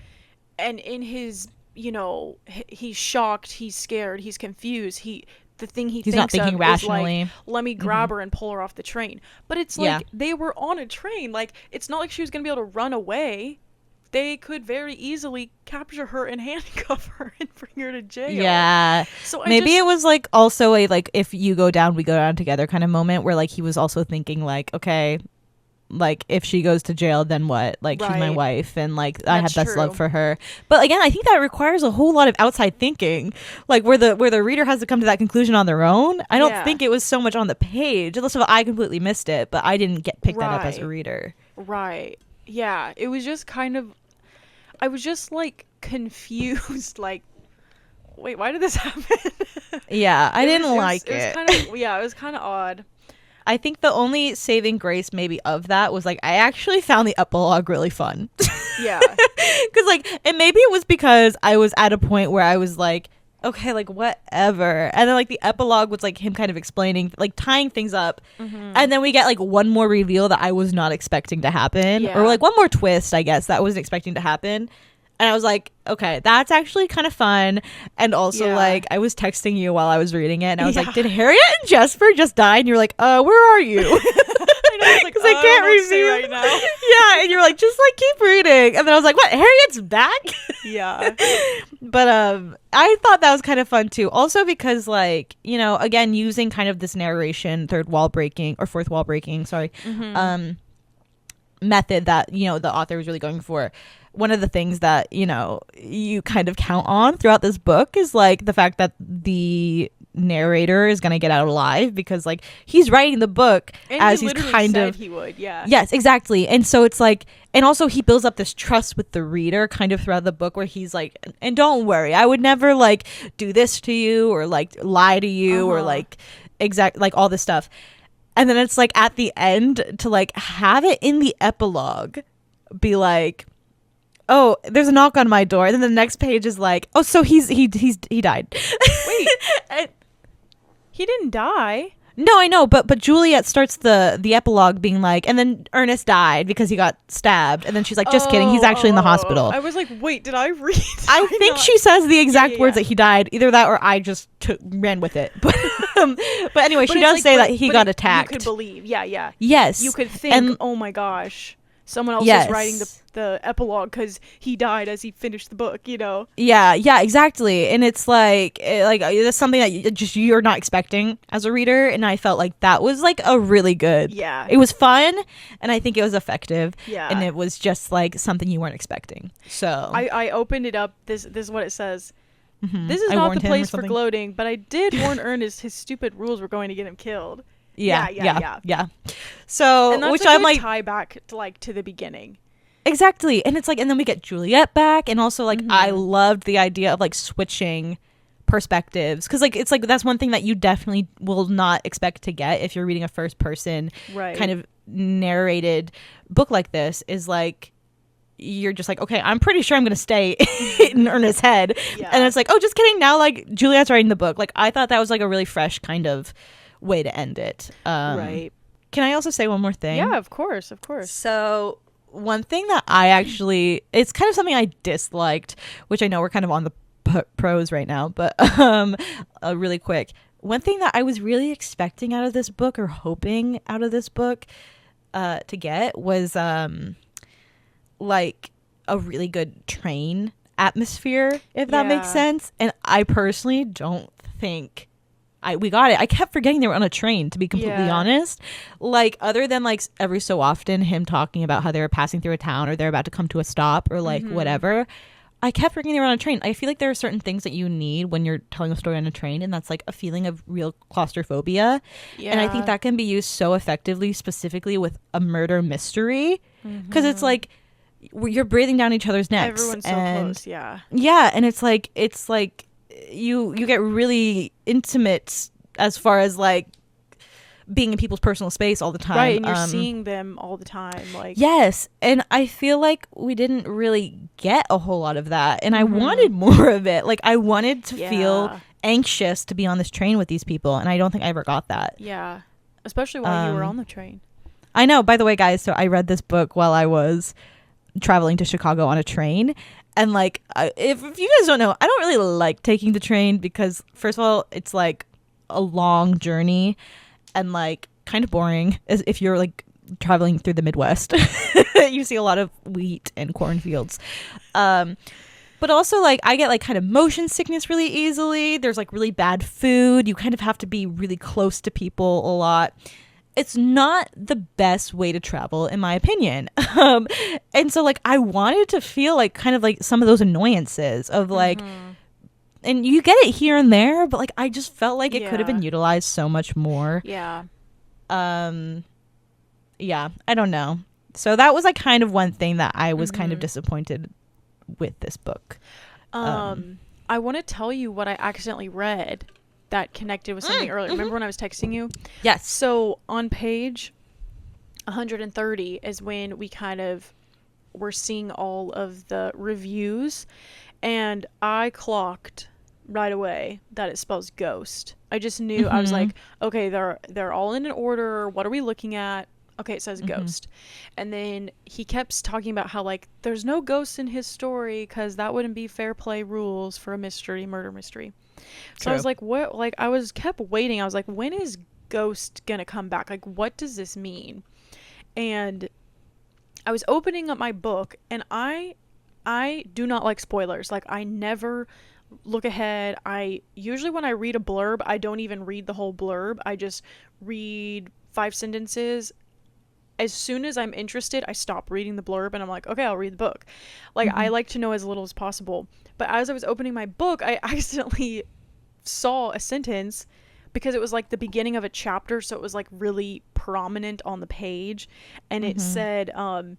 and in his, you know, he's shocked, he's scared, he's confused, the thing he's thinks not thinking of rationally. is like, let me grab her and pull her off the train. But it's like they were on a train. Like, it's not like she was gonna be able to run away. They could very easily capture her and handcuff her and bring her to jail. Yeah. So maybe it was like also a like, if you go down, we go down together kind of moment where like he was also thinking like, okay, like if she goes to jail, then what? Like she's my wife and like I have best love for her. But again, I think that requires a whole lot of outside thinking, like where the reader has to come to that conclusion on their own. I don't think it was so much on the page, unless I completely missed it, but I didn't pick that up as a reader. Right. Yeah. It was just kind of, I was just like confused, like, wait, why did this happen? Yeah, I didn't like it. It was kind of, it was kind of odd. I think the only saving grace maybe of that was like I actually found the epilogue really fun. Yeah. Because like, and maybe it was because I was at a point where I was like, okay, like whatever. And then like the epilogue was like him kind of explaining, like tying things up. And then we get like one more reveal that I was not expecting to happen. Or like one more twist, I guess, that I wasn't expecting to happen. And I was like, okay, that's actually kind of fun. And also like I was texting you while I was reading it and I was like, did Harriet and Jasper just die? And you were like, where are you? I I was like, because I can't review right now. Yeah, and you're like, just like keep reading, and then I was like, what? Harriet's back? Yeah. But I thought that was kind of fun too. Also because like, you know, again using kind of this narration, third wall breaking or fourth wall breaking, sorry, method that, you know, the author was really going for. One of the things that, you know, you kind of count on throughout this book is like the fact that the narrator is going to get out alive, because like he's writing the book And as he he's literally kind said of he would, yeah. Yes, exactly. And so it's like, and also he builds up this trust with the reader kind of throughout the book, where he's like, and don't worry, I would never like do this to you or like lie to you or like like all this stuff. And then it's like at the end to like have it in the epilogue be like, oh, there's a knock on my door. And then the next page is like, oh, so he died. Wait, And- he didn't die. no, I know, but Juliet starts the epilogue being like, and then Ernest died because he got stabbed, and then she's like, just kidding, he's actually in the hospital. I was like, wait, did I read? I think she says the exact Yeah, words yeah. that he died. Either that or I just ran with it. But anyway, she But does it's say like, that he but got it- attacked. You could believe, yeah. Yes, You could think, and oh my gosh, someone else Yes. is writing the epilogue because he died as he finished the book, you know? yeah, exactly. And it's like that's something that you're not expecting as a reader, and I felt like that was like a really good. Yeah. It was fun, and I think it was effective. Yeah. And it was just like something you weren't expecting. So I opened it up. This is what it says. Mhm. This is I not warned the him or place for something. gloating, but I did warn Ernest his stupid rules were going to get him killed. Yeah. Yeah. So, And that's which a I'm good like, tie back to like to the beginning. exactly. And it's like, and then we get Juliet back, and also like I Mm-hmm. loved the idea of like switching perspectives, because like it's like that's one thing that you definitely will not expect to get if you're reading a first person Right. kind of narrated book like this, is like you're just like, okay, I'm pretty sure I'm gonna stay in Ernest's head. Yeah. And it's like, oh, just kidding, now like Juliet's writing the book. Like I thought that was like a really fresh kind of way to end it. Right. Can I also say one more thing? Yeah, of course. So one thing that I actually, it's kind of something I disliked, which I know we're kind of on the pros right now, but really quick. One thing that I was really expecting out of this book, or hoping out of this book to get, was like a really good train atmosphere, if that makes Yeah. sense. And I personally don't think we got it. I kept forgetting they were on a train, to be completely Yeah. honest. Like, other than like every so often him talking about how they were passing through a town, or they're about to come to a stop, or like whatever, I kept forgetting they were on a train. I feel like there are certain things that you need when you're telling a story on a train, and that's like a feeling of real claustrophobia. Yeah. And I think that can be used so effectively, specifically with a murder mystery, because it's like you're breathing down each other's necks. Everyone's so and close. Yeah. yeah, and it's like you get really intimate as far as like being in people's personal space all the time. Right, and you're seeing them all the time. Like, Yes, and I feel like we didn't really get a whole lot of that, and I wanted more of it. Like, I wanted to feel Yeah. anxious to be on this train with these people, and I don't think I ever got that. Yeah. Especially while you were on the train. I know, by the way, guys, so I read this book while I was traveling to Chicago on a train. And like, if you guys don't know, I don't really like taking the train, because first of all, it's like a long journey and like kind of boring, as if you're like traveling through the Midwest. You see a lot of wheat and cornfields. But also like I get like kind of motion sickness really easily. There's like really bad food. You kind of have to be really close to people a lot. It's not the best way to travel, in my opinion. And so like I wanted to feel like kind of like some of those annoyances of like, and you get it here and there, but like I just felt like it could have been Yeah. utilized so much more. Yeah. Yeah, I don't know. So that was like kind of one thing that I was kind of disappointed with this book. I want to tell you what I accidentally read that connected with something earlier. Remember when I was texting you? Yes. So on page 130 is when we kind of were seeing all of the reviews, and I clocked right away that it spells ghost. I just knew. I was like, okay, they're all in an order. What are we looking at? Okay, it says ghost. And then he kept talking about how like there's no ghosts in his story because that wouldn't be fair play rules for a murder mystery. So I was True. like, what? Like, kept waiting. I was like, when is Ghost gonna come back? Like, what does this mean? and I was opening up my book, and I do not like spoilers. Like, I never look ahead. I usually, when I read a blurb, I don't even read the whole blurb. I just read 5 sentences. As soon as I'm interested, I stop reading the blurb and I'm like, okay, I'll read the book. Like, I Mm-hmm. like to know as little as possible. But as I was opening my book, I accidentally saw a sentence because it was like the beginning of a chapter, so it was like really prominent on the page, and it Mm-hmm. said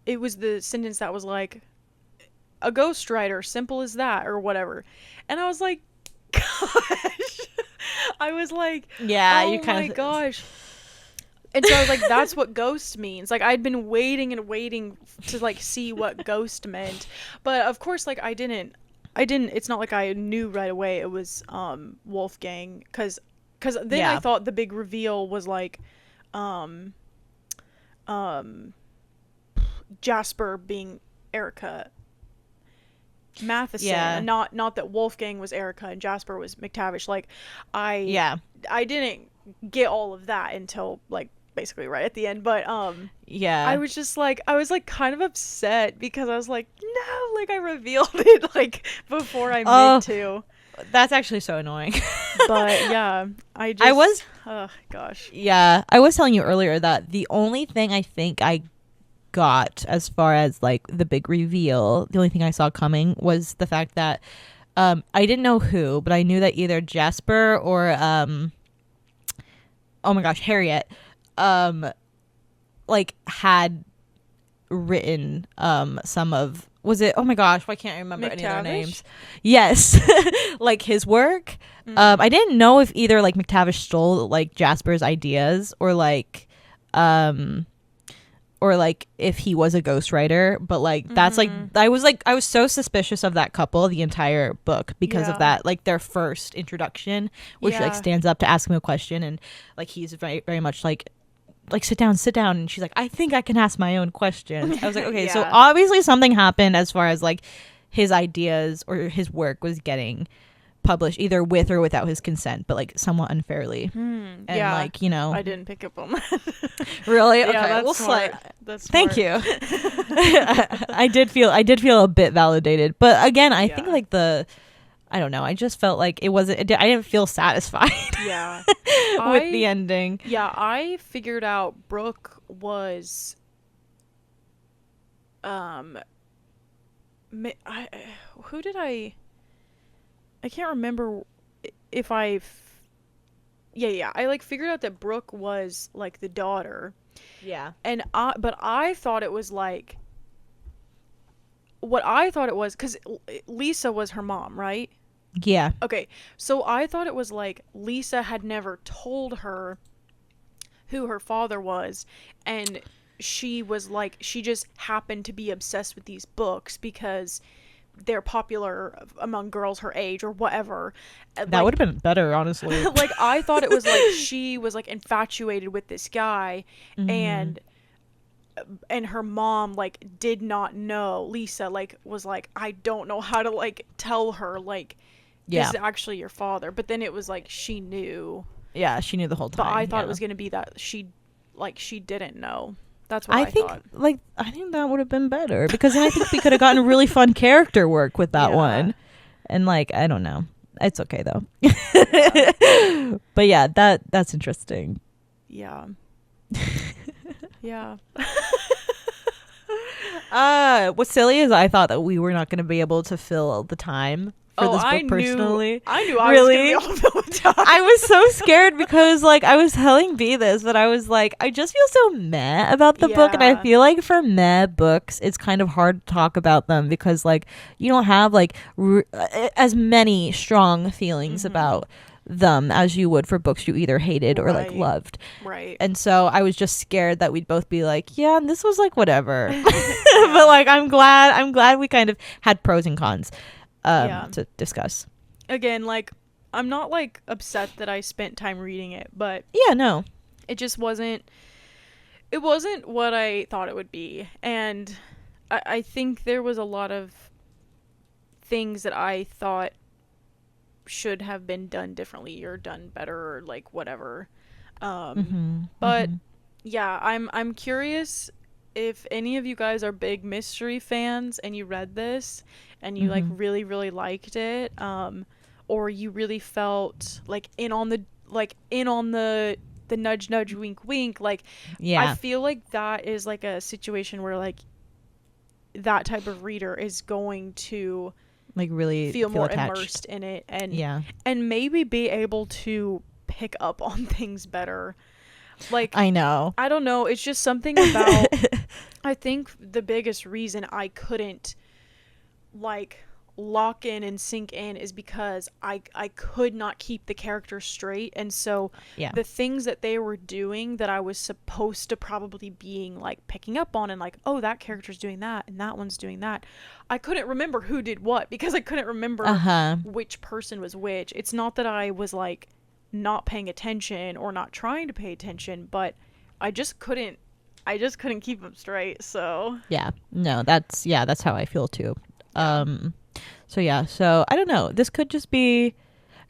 it was the sentence that was like, a ghostwriter, simple as that, or whatever. And I was like, gosh. I was like, Yeah, you oh kind my of. gosh. And so I was like, that's what ghost means. Like, I'd been waiting and waiting to like see what ghost meant. But of course, like, I didn't it's not like I knew right away it was Wolfgang, cuz then I Yeah. thought the big reveal was like um um Jasper being Erica Matheson, Yeah. and not that Wolfgang was Erica and Jasper was McTavish. Like, I Yeah. I didn't get all of that until like basically right at the end, but I Yeah. was just like, I was like kind of upset because I was like, no, like I revealed it like before I meant Oh, to. that's actually so annoying. But yeah, I I just was, oh gosh. yeah, I was telling you earlier that the only thing I think I got as far as like the big reveal, the only thing I saw coming was the fact that I didn't know who, but I knew that either Jasper or oh my gosh, Harriet um like had written some of, was it, oh my gosh, why can't I remember any of their McTavish? names? Yes. Like his work. I didn't know if either like McTavish stole like Jasper's ideas um or like if he was a ghostwriter, but like that's like I was so suspicious of that couple the entire book because of Yeah. that, like their first introduction where she like Yeah. stands up to ask him a question and like he's very very much like sit down, and she's like, I think I can ask my own questions. I was like, okay, so Yeah. obviously something happened as far as like his ideas or his work was getting published either with or without his consent, but like somewhat unfairly. And Yeah. like, you know, I didn't pick up on that. really, Yeah, okay, that's we'll smart. slide. That's Thank smart. you. I did feel a bit validated, but again, I think Yeah. like I don't know, I just felt like I didn't feel satisfied Yeah. with the I ending. Yeah, I figured out Brooke was um I who did I can't remember if yeah, I like figured out that Brooke was like the daughter, Yeah. and but I thought it was like what I thought it was cuz Lisa was her mom, right? Yeah. Okay. So I thought it was like Lisa had never told her who her father was, and she was like, she just happened to be obsessed with these books because they're popular among girls her age or whatever. That Like would have been better, honestly. like I thought it was like she was like infatuated with this guy, Hmm. and her mom like did not know. Lisa like was like, I don't know how to like tell her like this Yeah. is actually your father. But then it was like she knew. Yeah, she knew the whole But I time. thought it Yeah. was going to be that she didn't know. That's what I I think thought. I think that would have been better because then I think we could have gotten really fun character work with that Yeah. one. And like, I don't know. It's okay though. Yeah. But yeah, that's interesting. Yeah. Yeah. What's silly is I thought that we were not going to be able to fill the time for this book personally. I knew I Really? was going to be able to fill the time. I was so scared because like I was telling B this, but I was like, I just feel so meh about the book, and I Yeah. feel like for meh books, it's kind of hard to talk about them because like you don't have like as many strong feelings about them as you would for books you either hated or like Right. loved. Right. And so I was just scared that we'd both be like, yeah, and this was like whatever. But like I'm glad we kind of had pros and cons Yeah. to discuss. Again, like, I'm not like upset that I spent time reading it, but Yeah, no. it just wasn't what I thought it would be. And I think there was a lot of things that I thought should have been done differently or done better or like whatever. Mhm. But Mhm. Yeah, I'm curious if any of you guys are big mystery fans and you read this and you like Mm-hmm. really really liked it, or you really felt like in on the nudge nudge wink wink. Like, I Yeah, feel like that is like a situation where like that type of reader is going to like really feel feel more attached. immersed in it Yeah, and maybe be able to pick up on things better. Like, I know. I don't know, it's just something about, I think the biggest reason I couldn't like lock in and sink in is because I could not keep the character straight, and so Yeah. the things that they were doing that I was supposed to probably being like picking up on and like, oh, that character's doing that and that one's doing that, I couldn't remember who did what because I couldn't remember Uh-huh. which person was which. It's not that I was like not paying attention or not trying to pay attention, but I just couldn't keep them straight. So Yeah. No, that's how I feel too. yeah. Um so yeah, so I don't know. This could just be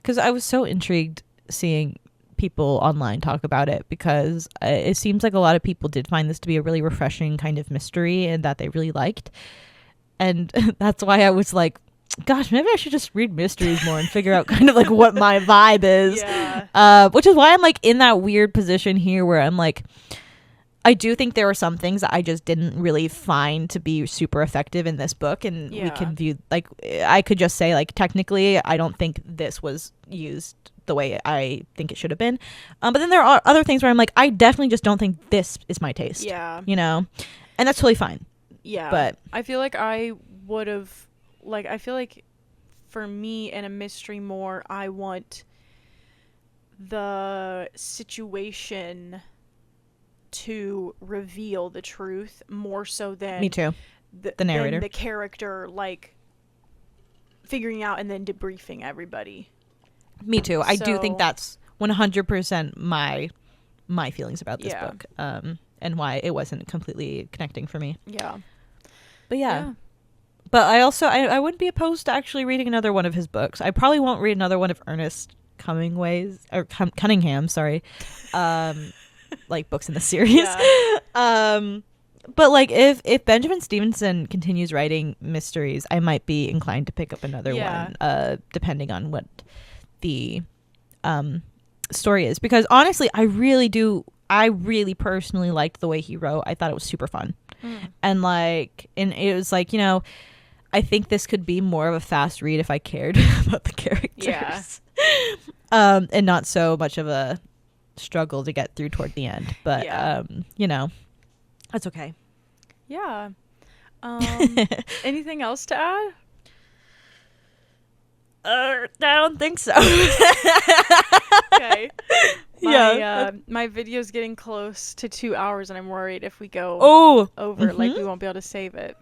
cuz I was so intrigued seeing people online talk about it because it seems like a lot of people did find this to be a really refreshing kind of mystery and that they really liked. And that's why I was like, gosh, maybe I should just read mysteries more and figure out kind of like what my vibe is. Yeah. Which is why I'm like in that weird position here where I'm like, I do think there were some things that I just didn't really find to be super effective in this book. And we Yeah. can view, like, I could just say, like, technically, I don't think this was used the way I think it should have been. But then there are other things where I'm like, I definitely just don't think this is my taste. Yeah. You know? And that's totally fine. Yeah. But I feel like I would have, like, I feel like for me in a mystery more, I want the situation to reveal the truth more so than me too. the narrator. than the character like figuring out and then debriefing everybody. Me too. I do think So- that's 100% my feelings about this Yeah. book. And why it wasn't completely connecting for me. Yeah. But yeah. But I also I wouldn't be opposed to actually reading another one of his books. I probably won't read another one of Ernest Cunningham, sorry. Like books in the series. Yeah. But like if Benjamin Stevenson continues writing mysteries, I might be inclined to pick up another Yeah. one, depending on what the story is. Because honestly, I really personally liked the way he wrote. I thought it was super fun. And it was like, I think this could be more of a fast read if I cared about the characters. Yeah. And not so much of a struggle to get through toward the end. But Yeah. that's okay. Yeah. Anything else to add? I don't think so. Okay. Yeah. My video's getting close to 2 hours, and I'm worried if we go over, like, mhm. we won't be able to save it.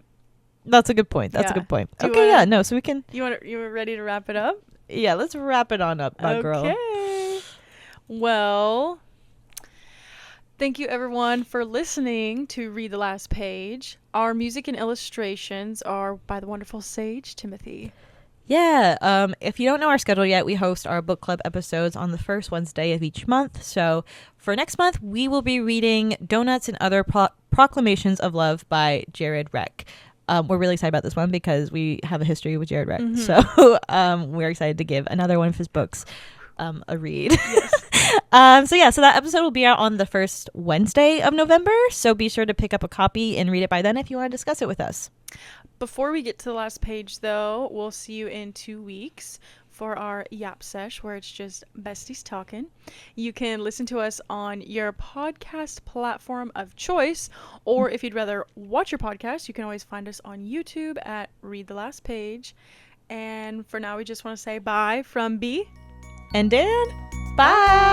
That's a good point. Yeah. Do you Okay, wanna- yeah, no, so we can, You were ready to wrap it up? yeah, let's wrap it on up, my girl. Okay. Well, thank you everyone for listening to Read the Last Page. Our music and illustrations are by the wonderful Sage Timothy. Yeah, if you don't know our schedule yet, we host our book club episodes on the first Wednesday of each month. So for next month, we will be reading Donuts and Other Proclamations of Love by Jared Reck. We're really excited about this one because we have a history with Jared Reck. Mhm. So we're excited to give another one of his books a read. Yes. So that episode will be out on the first Wednesday of November. So be sure to pick up a copy and read it by then if you want to discuss it with us. Before we get to the last page, though, we'll see you in 2 weeks for our Yap Sesh, where it's just besties talking. You can listen to us on your podcast platform of choice, or if you'd rather watch your podcast, you can always find us on YouTube at Read the Last Page. And for now, we just want to say bye from B. And Dan, bye!